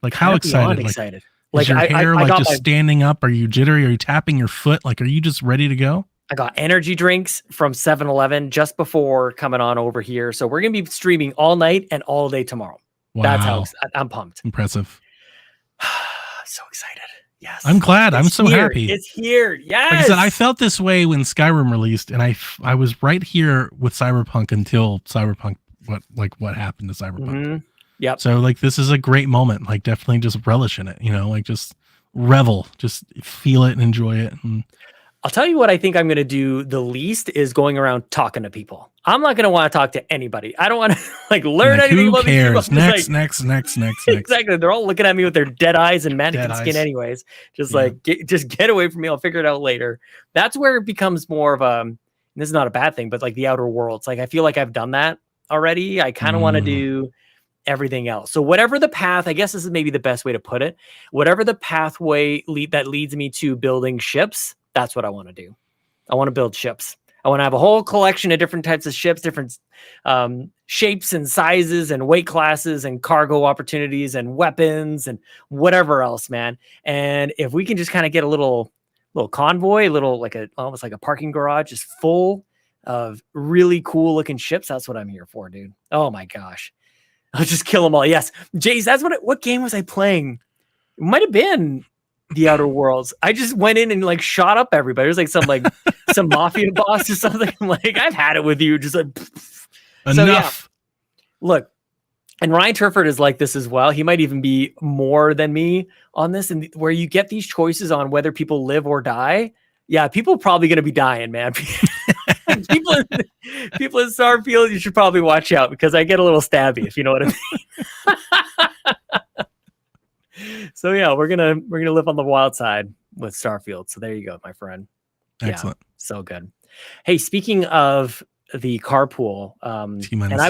Like how excited? Excited. Like your hair like just standing up? Are you jittery? Are you tapping your foot? Like, are you just ready to go? I got energy drinks from 7-Eleven just before coming on over here. So we're going to be streaming all night and all day tomorrow. Wow. That's how I'm pumped. Impressive. So excited. Yes. I'm glad. I'm so happy. It's here. Yes. Like I said, I felt this way when Skyrim released, and I was right here with Cyberpunk until Cyberpunk, what happened to Cyberpunk. Mm-hmm. Yep. So like, this is a great moment. Like definitely just relish in it, like just revel, just feel it and enjoy it. And I'll tell you what I think I'm going to do the least is going around talking to people. I'm not going to want to talk to anybody. I don't want to like learn anything who about cares? these people. Next. Exactly. They're all looking at me with their dead eyes and mannequin Dead skin eyes. anyways. Just like, just get away from me. I'll figure it out later. That's where it becomes more of a, this is not a bad thing, but like the Outer Worlds. Like, I feel like I've done that already. I kind of want to do everything else. So whatever the path, I guess this is maybe the best way to put it. Whatever the pathway that leads me to building ships, that's what I want to do. I want to build ships. I want to have a whole collection of different types of ships, different shapes and sizes and weight classes and cargo opportunities and weapons and whatever else, man. And if we can just kind of get a little convoy, almost like a parking garage, just full of really cool looking ships, that's what I'm here for, dude. Oh my gosh. I'll just kill them all. Yes. Jace, that's what game was I playing? It might have been the Outer Worlds. I just went in and like shot up everybody. It was like some mafia boss or something. I'm like, I've had it with you. Just like enough. So, yeah. Look, and Ryan Turford is like this as well. He might even be more than me on this, and where you get these choices on whether people live or die. Yeah, people are probably going to be dying, man. people in Starfield, you should probably watch out because I get a little stabby, if you know what I mean. So yeah, we're gonna live on the wild side with Starfield. So there you go, my friend. Excellent. Yeah, so good. Hey, speaking of the carpool,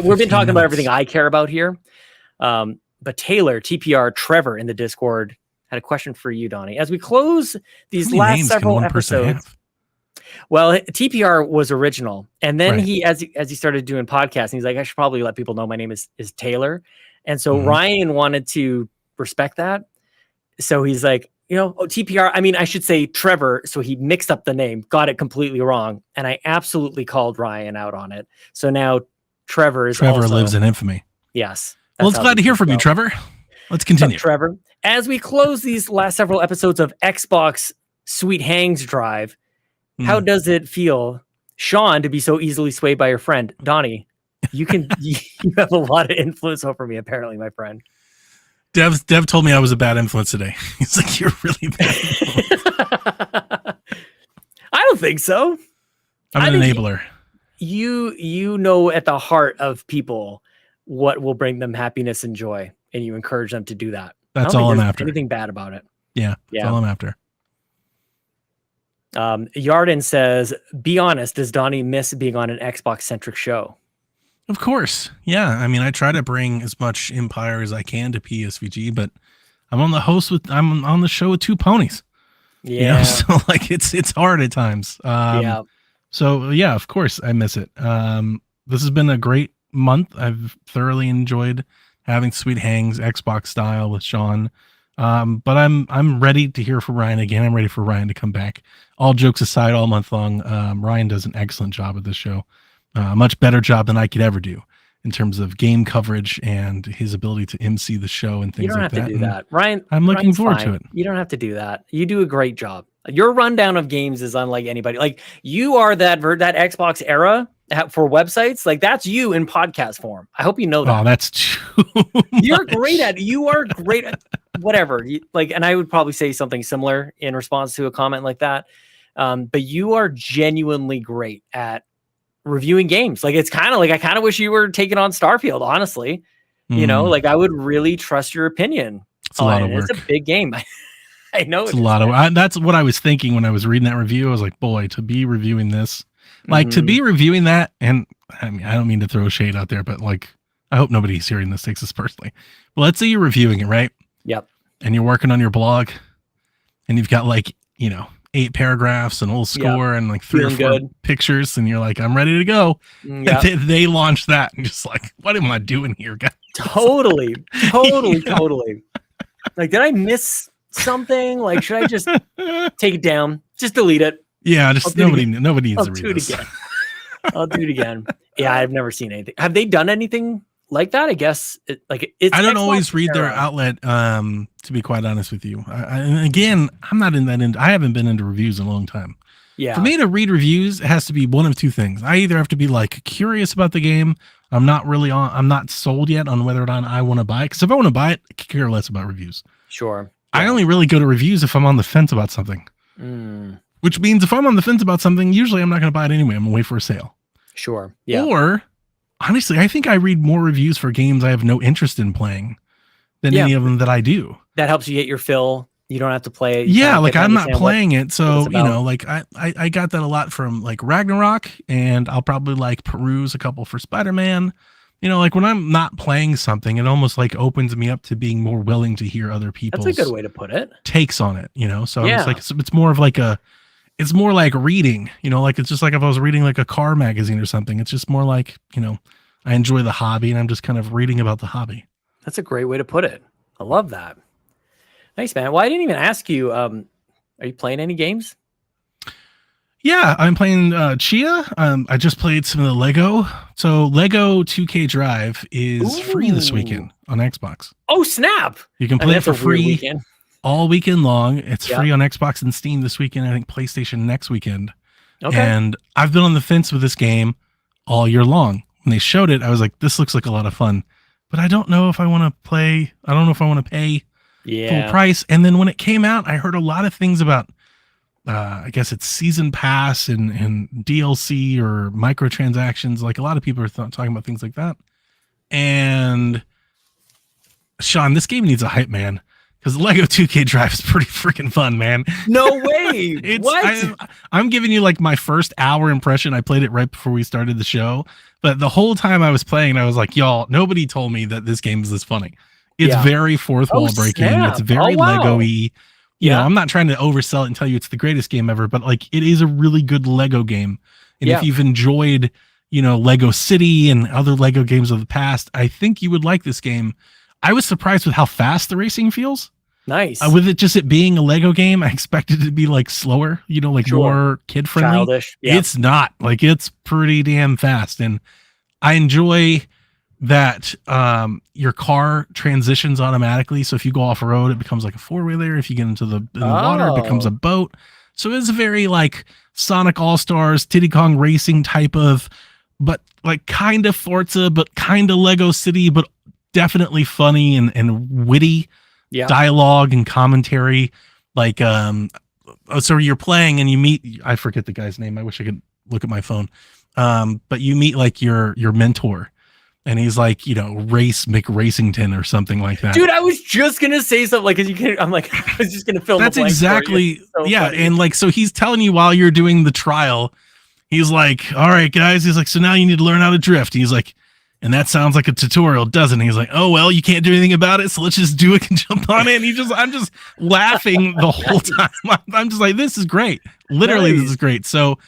we've been talking about everything I care about here. But Taylor, TPR, Trevor in the Discord had a question for you, Donnie. As we close these last several episodes. Well, TPR was original, and then he, as he started doing podcasting, he's like, I should probably let people know my name is Taylor, and so Ryan wanted to respect that, so he's like, TPR. I mean, I should say Trevor. So he mixed up the name, got it completely wrong, and I absolutely called Ryan out on it. So now Trevor lives in infamy. Yes. Well, it's glad to hear from you, Trevor. Let's continue. Trevor, as we close these last several episodes of Xbox Sweet Hangs Drive. How does it feel, Sean, to be so easily swayed by your friend? Donnie, you have a lot of influence over me, apparently, my friend. Dev told me I was a bad influence today. He's like, you're really bad influence. I don't think so. I'm an enabler. You know at the heart of people what will bring them happiness and joy, and you encourage them to do that. That's all I'm after. Anything bad about it. Yeah, that's all I'm after. Yarden says, be honest, does Donnie miss being on an Xbox-centric show? Of course. Yeah. I mean, I try to bring as much Empire as I can to PSVG, but I'm on the show with two ponies. Yeah. So like it's hard at times. So yeah, of course I miss it. This has been a great month. I've thoroughly enjoyed having Sweet Hangs Xbox style with Sean. But I'm ready to hear from Ryan again. I'm ready for Ryan to come back. All jokes aside, all month long, Ryan does an excellent job at this show. A much better job than I could ever do in terms of game coverage and his ability to MC the show and things like that. You don't have to do that, Ryan. I'm looking forward to it. You don't have to do that. You do a great job. Your rundown of games is unlike anybody. Like you are that Xbox era for websites. Like that's you in podcast form. I hope you know that. Oh, that's too You're great at. You are great at whatever. And I would probably say something similar in response to a comment like that. But you are genuinely great at reviewing games. Like it's kind of like I kind of wish you were taking on Starfield. Honestly, like I would really trust your opinion. It's a lot of work. It's a big game. I know it's a lot of. That's what I was thinking when I was reading that review. I was like, boy, to be reviewing this, to be reviewing that, and I mean, I don't mean to throw shade out there, but like, I hope nobody's hearing this takes this personally. Well, let's say you're reviewing it, right? Yep. And you're working on your blog, and you've got 8 paragraphs, an old score, and 3 or 4 pictures, and you're like, I'm ready to go. Yep. And they launch that, and just like, what am I doing here, guys? Totally. Like, did I miss something? Like, should I just take it down? Just delete it. Yeah, just nobody needs to read this. I'll do it again. Yeah, I've never seen anything. Have they done anything like that? I guess it's. I don't always read their outlet. To be quite honest with you, and again, I'm not in that. I haven't been into reviews in a long time. Yeah. For me to read reviews, it has to be one of two things. I either have to be curious about the game. I'm not sold yet on whether or not I want to buy it. Because if I want to buy it, I could care less about reviews. Sure. Yeah. I only really go to reviews if I'm on the fence about something. Which means if I'm on the fence about something, usually I'm not going to buy it anyway. I'm going to wait for a sale. Sure. Yeah. Or honestly, I think I read more reviews for games I have no interest in playing than any of them that I do. That helps you get your fill. You don't have to play it. Yeah, like I'm not playing it. So, you know, like I got that a lot from like Ragnarok, and I'll probably like peruse a couple for Spider-Man. You know, like when I'm not playing something, it almost like opens me up to being more willing to hear other people's That's a good way to put it. Takes on it, you know? So I'm just like, it's more of like it's more like reading, you know, like it's just like if I was reading like a car magazine or something. It's just more like, you know, I enjoy the hobby and I'm just kind of reading about the hobby. That's a great way to put it. I love that. Nice, man. Well, I didn't even ask you, are you playing any games? Yeah, I'm playing Chia. I just played some of the Lego. So Lego 2K Drive is free this weekend on Xbox. Oh, snap. You can play it for free all weekend long. It's free on Xbox and Steam this weekend. I think PlayStation next weekend. Okay. And I've been on the fence with this game all year long. When they showed it, I was like, this looks like a lot of fun. But I don't know if I want to play. I don't know if I want to pay full price. And then when it came out, I heard a lot of things about I guess it's season pass and DLC or microtransactions. Like a lot of people are talking about things like that. And Sean, this game needs a hype man because Lego 2K Drive is pretty freaking fun, man. No way. What? I'm giving you like my first hour impression. I played it right before we started the show, but the whole time I was playing, I was like, y'all, nobody told me that this game is this funny. It's very fourth wall breaking. Snap. It's very Lego-y. You know, I'm not trying to oversell it and tell you it's the greatest game ever, but like it is a really good Lego game. And if you've enjoyed, you know, Lego City and other Lego games of the past, I think you would like this game. I was surprised with how fast the racing feels. Nice. With it being a Lego game, I expected it to be like slower, you know, like more kid friendly. Childish. It's not. Like it's pretty damn fast. And I enjoy that your car transitions automatically. So if you go off road, it becomes like a four-wheeler. If you get into the water, it becomes a boat. So it's very like Sonic All-Stars, Diddy Kong Racing type of, but like kind of Forza, but kind of Lego City, but definitely funny and witty dialogue and commentary. Like, so you're playing and you meet, I forget the guy's name. I wish I could look at my phone. But you meet like your mentor. And he's like, you know, Race McRacington or something like that. Dude, I was just gonna say something like, because you can. I'm like, I was just gonna fill. That's exactly, so funny. And like, so he's telling you while you're doing the trial, he's like, all right, guys. He's like, so now you need to learn how to drift. He's like, and that sounds like a tutorial, doesn't it? He's like, oh well, you can't do anything about it, so let's just do it and jump on it. And I'm just laughing the whole time. I'm just like, this is great. Literally, This is great. So,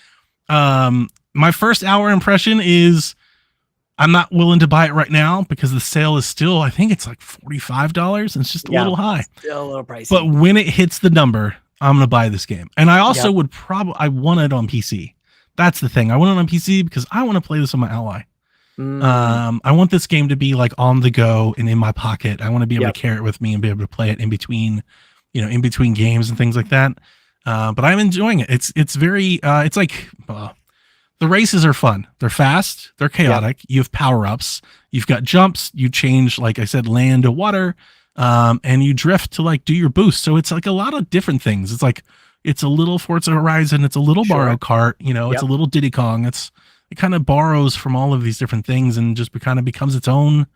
my first hour impression is, I'm not willing to buy it right now because the sale is still, I think it's like $45. And it's just a little high. Still a little pricey. But when it hits the number, I'm going to buy this game. And I also would probably, I want it on PC. That's the thing. I want it on PC because I want to play this on my Ally. I want this game to be like on the go and in my pocket. I want to be able to carry it with me and be able to play it in between, you know, in between games and things like that. But I'm enjoying it. It's very, it's like, the races are fun. They're fast. They're chaotic. You have power-ups. You've got jumps. You change, like I said, land to water, and you drift to like do your boost. So it's like a lot of different things. It's like it's a little Forza Horizon. It's a little Mario Kart. You know, it's a little Diddy Kong. It kind of borrows from all of these different things and just kind of becomes its own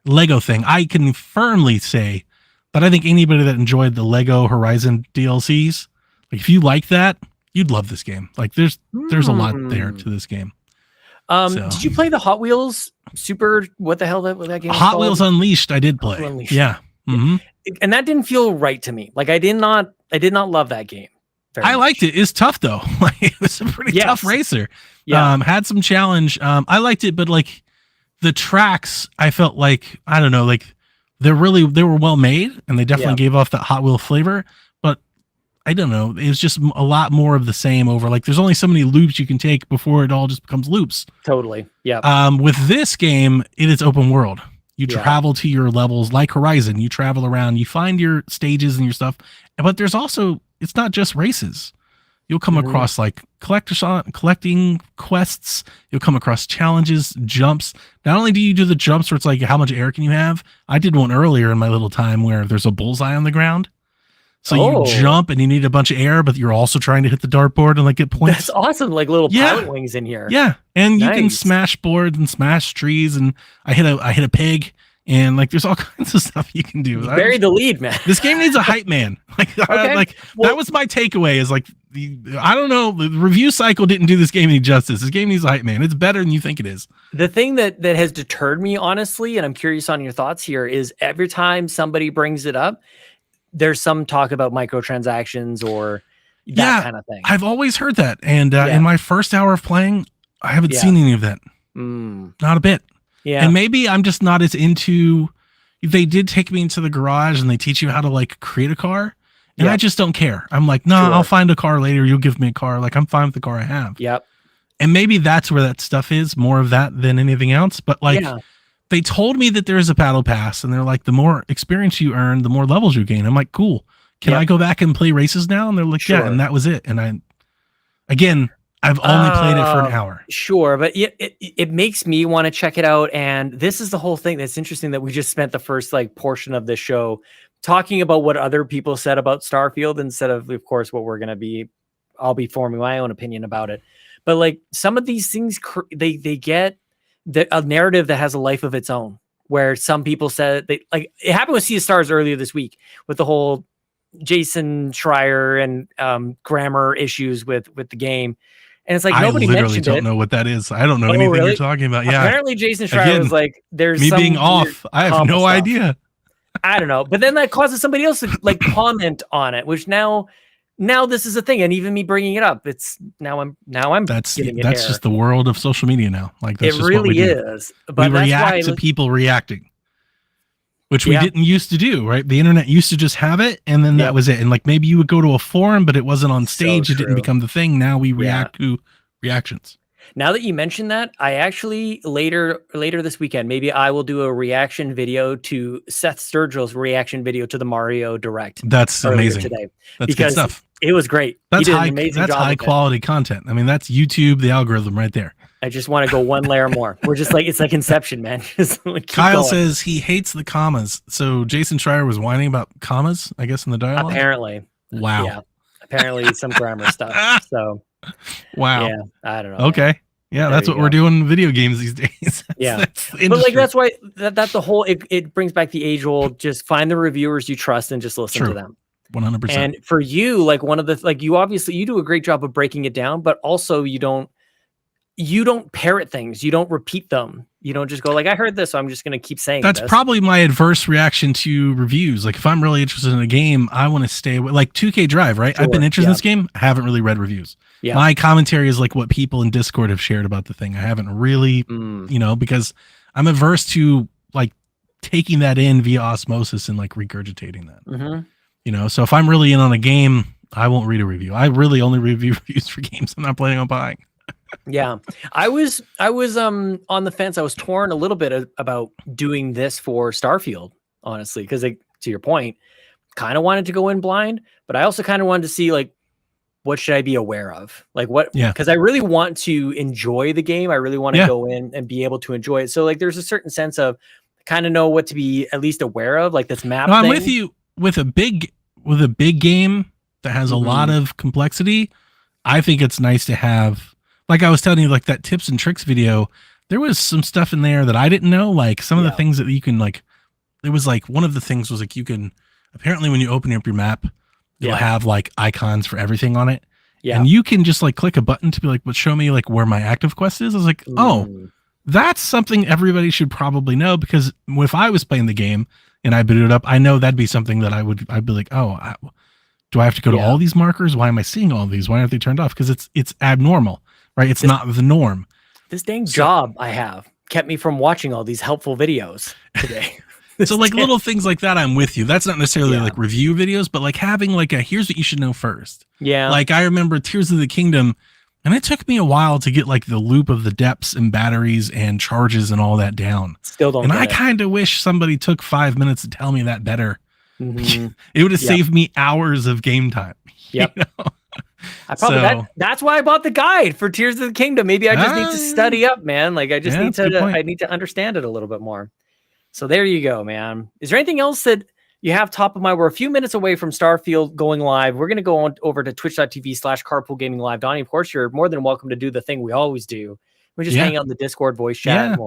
Lego thing. I can firmly say that I think anybody that enjoyed the Lego Horizon DLCs, like if you like that, you'd love this game. Like there's a lot there to this game. Did you play the Hot Wheels Super? What the hell that game? Hot Wheels Unleashed. I did play. Yeah. Mm-hmm. And that didn't feel right to me. Like I did not love that game. I liked it. It's tough though. Like it was a pretty tough racer. Yeah. Had some challenge. I liked it, but like the tracks, I felt like, I don't know, like they were well made and they definitely gave off that Hot Wheel flavor. I don't know. It was just a lot more of the same over. Like, there's only so many loops you can take before it all just becomes loops. Totally. Yeah. With this game, it is open world. You travel to your levels like Horizon. You travel around. You find your stages and your stuff. But there's also, it's not just races. You'll come across like collecting quests. You'll come across challenges, jumps. Not only do you do the jumps where it's like, how much air can you have? I did one earlier in my little time where there's a bullseye on the ground. So you jump and you need a bunch of air, but you're also trying to hit the dartboard and like get points. That's awesome. Like little pilot wings in here. Yeah. And you can smash boards and smash trees. And I hit a pig, and like there's all kinds of stuff you can do. You buried the lead, man. This game needs a hype man. That was my takeaway is like I don't know, the review cycle didn't do this game any justice. This game needs a hype man. It's better than you think it is. The thing that has deterred me, honestly, and I'm curious on your thoughts here, is every time somebody brings it up, there's some talk about microtransactions or that kind of thing. I've always heard that. And in my first hour of playing, I haven't seen any of that. Not a bit. Yeah. And maybe I'm just not as into, they did take me into the garage and they teach you how to like create a car. And I just don't care. I'm like, no, I'll find a car later. You'll give me a car. Like I'm fine with the car I have. Yep. And maybe that's where that stuff is, more of that than anything else. But like, they told me that there's a battle pass and they're like, the more experience you earn, the more levels you gain. I'm like, cool. Can I go back and play races now? And they're like, yeah. And that was it. And I've only played it for an hour. Sure. But it makes me want to check it out. And this is the whole thing that's interesting, that we just spent the first like portion of this show talking about what other people said about Starfield instead of course, what I'll be forming my own opinion about it. But like some of these things, they get a narrative that has a life of its own, where some people said it happened with Sea of Stars earlier this week with the whole Jason Schreier and grammar issues with the game. And it's like, nobody mentioned it. I literally don't know what that is. I don't know anything you're talking about. Yeah. Apparently Jason Schreier was like, there's me being off. I have no idea. I don't know. But then that causes somebody else to like comment on it, which now this is a thing. And even me bringing it up, it's I'm that's just the world of social media now. Like that's it just really what we is. Do. But we react to people reacting, which we didn't used to do, right? The internet used to just have it, and then that was it. And like maybe you would go to a forum, but it wasn't on stage. It didn't become the thing. Now we react to reactions. Now that you mentioned that, I actually later this weekend, maybe I will do a reaction video to Seth Sturgill's reaction video to the Mario Direct. That's amazing today. That's good stuff. It was great. That's high quality content. I mean, that's YouTube, the algorithm right there. I just want to go one layer more. We're just like, it's like Inception, man. Just like Kyle says he hates the commas. So Jason Schreier was whining about commas, I guess, in the dialogue. Apparently. Wow. Yeah. Apparently some grammar stuff. So wow. Yeah. I don't know. Okay. Yeah, that's what we're doing in video games these days. That's but like that's why that's the whole it brings back the age old, just find the reviewers you trust and just listen to them. 100%. And for you, like one of the you do a great job of breaking it down, but also you don't parrot things, you don't repeat them. You don't just go like, I heard this, so I'm just gonna keep saying that's probably my adverse reaction to reviews. Like if I'm really interested in a game, I want to stay away. Like 2K Drive, right? I've been interested in this game, I haven't really read reviews. Yeah. My commentary is like what people in Discord have shared about the thing. I haven't really, because I'm averse to like taking that in via osmosis and like regurgitating that. So if I'm really in on a game, I won't read a review. I really only review reviews for games I'm not planning on buying. Yeah, I was on the fence. I was torn a little bit about doing this for Starfield, honestly, because to your point, kind of wanted to go in blind, but I also kind of wanted to see like, what should I be aware of? Like what? Yeah. Because I really want to enjoy the game. I really want to go in and be able to enjoy it. So like, there's a certain sense of kind of know what to be at least aware of, like this map. I'm with you with a big game that has a lot of complexity. I think it's nice to have, like I was telling you, like that tips and tricks video. There was some stuff in there that I didn't know. Like some of the things that you can like. There was like one of the things was like you can apparently when you open up your map. You'll have like icons for everything on it. Yeah. And you can just like click a button to be like, but show me like where my active quest is. I was like, oh, that's something everybody should probably know, because if I was playing the game and I booted it up, I know that'd be something that I'd be like, oh, do I have to go to all these markers? Why am I seeing all these? Why aren't they turned off? Because it's abnormal, right? It's not the norm. This dang job I have kept me from watching all these helpful videos today. So like little things like that, I'm with you. That's not necessarily like review videos, but like having like here's what you should know first. Yeah. Like I remember Tears of the Kingdom, and it took me a while to get like the loop of the depths and batteries and charges and all that down. Still don't. And I kind of wish somebody took 5 minutes to tell me that better. It would have saved me hours of game time. Yep. You know? I probably that's why I bought the guide for Tears of the Kingdom. Maybe I just need to study up, man. Like I just need to understand it a little bit more. So there you go, man. Is there anything else that you have top of mind. We're a few minutes away from Starfield going live. We're going to go on over to twitch.tv/carpoolgaming live. Donnie, of course, you're more than welcome to do the thing we always do. We just hang out in the Discord voice chat and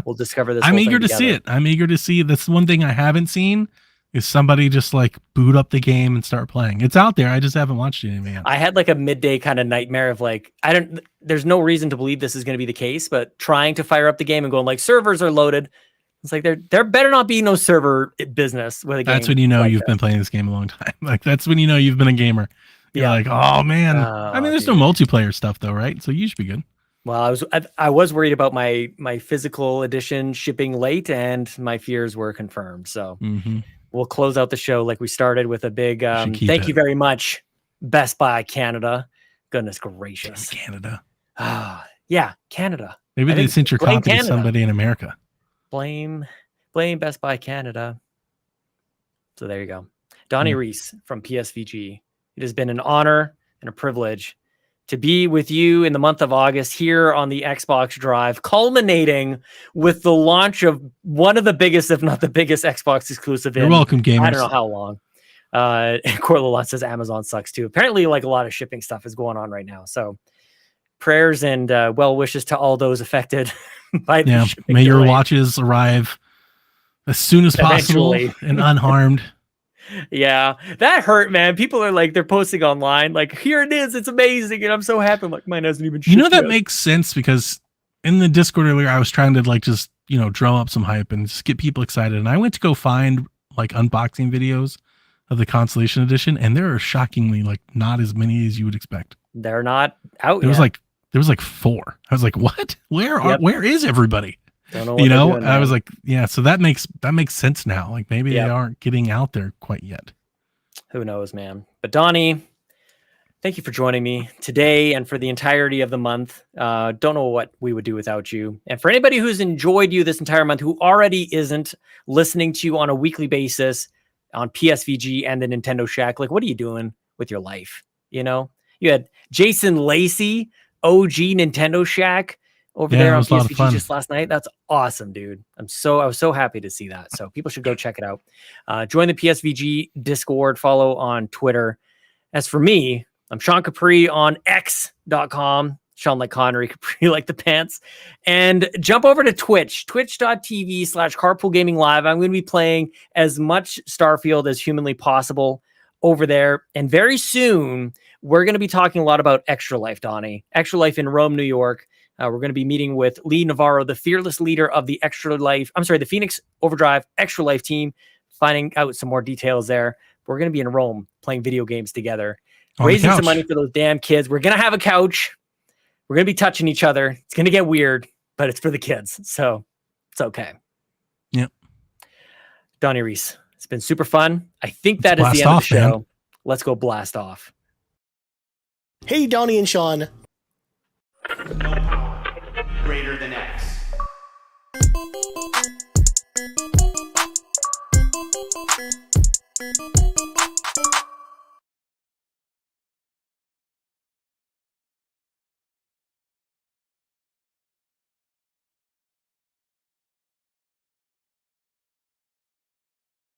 we'll discover this. I'm whole eager thing to see together. it. I'm eager to see. That's one thing I haven't seen is somebody just like boot up the game and start playing. It's out there. I just haven't watched it yet. I had like a midday kind of nightmare of like, there's no reason to believe this is going to be the case, but trying to fire up the game and going like servers are loaded. It's like there better not be no server business with a game. That's when you know like you've been playing this game a long time. Like that's when you know you've been a gamer. You're like, oh man. I mean, there's no multiplayer stuff though, right? So you should be good. Well, I was worried about my physical edition shipping late, and my fears were confirmed. So we'll close out the show like we started with a big thank you very much, Best Buy Canada. Goodness gracious, Canada. Yeah, Canada. Maybe they sent your copy to somebody in America. Blame Best Buy Canada. So there you go. Donnie Reece from PSVG. It has been an honor and a privilege to be with you in the month of August here on the Xbox Drive, culminating with the launch of one of the biggest, if not the biggest, Xbox exclusive. You're welcome, gamers. I don't know how long. Corlalot says Amazon sucks too. Apparently, like a lot of shipping stuff is going on right now. So prayers and well wishes to all those affected by the shipping may your delay. watches arrive as soon as possible and unharmed. Yeah, that hurt, man. People are like, they're posting online, like, here it is, it's amazing, and I'm so happy. I'm like, mine hasn't even shipped You know, that yet. makes sense because in the Discord earlier, I was trying to like just, drum up some hype and just get people excited. And I went to go find like unboxing videos of the Constellation Edition, and there are shockingly like not as many as you would expect. They're not out There yet. was like 4. I was like, what? Where is everybody? Don't know what they're doing, I was man. like, yeah, so that makes sense now. Like maybe they aren't getting out there quite yet. Who knows, man? But Donnie, thank you for joining me today and for the entirety of the month. Don't know what we would do without you. And for anybody who's enjoyed you this entire month, who already isn't listening to you on a weekly basis on PSVG and the Nintendo Shack, like, what are you doing with your life? You had Jason Lacey, OG Nintendo Shack, over there on PSVG just last night. That's awesome, dude. I was so happy to see that. So people should go check it out. Join the PSVG Discord, follow on Twitter. As for me, I'm Sean Capri on x.com. Sean like Connery, Capri like the pants. And jump over to Twitch, twitch.tv/carpoolgaming live. I'm going to be playing as much Starfield as humanly possible over there. And very soon, we're going to be talking a lot about Extra Life, Donnie. Extra Life in Rome, New York. We're going to be meeting with Lee Navarro, the fearless leader of the the Phoenix Overdrive Extra Life team, finding out some more details there. We're going to be in Rome playing video games together, raising some money for those damn kids. We're going to have a couch. We're going to be touching each other. It's going to get weird, but it's for the kids. So it's okay. Yep. Donnie Reece, it's been super fun. I think that is the end of the show. Man. Let's go blast off. Hey, Donnie and Sean. No power greater than X.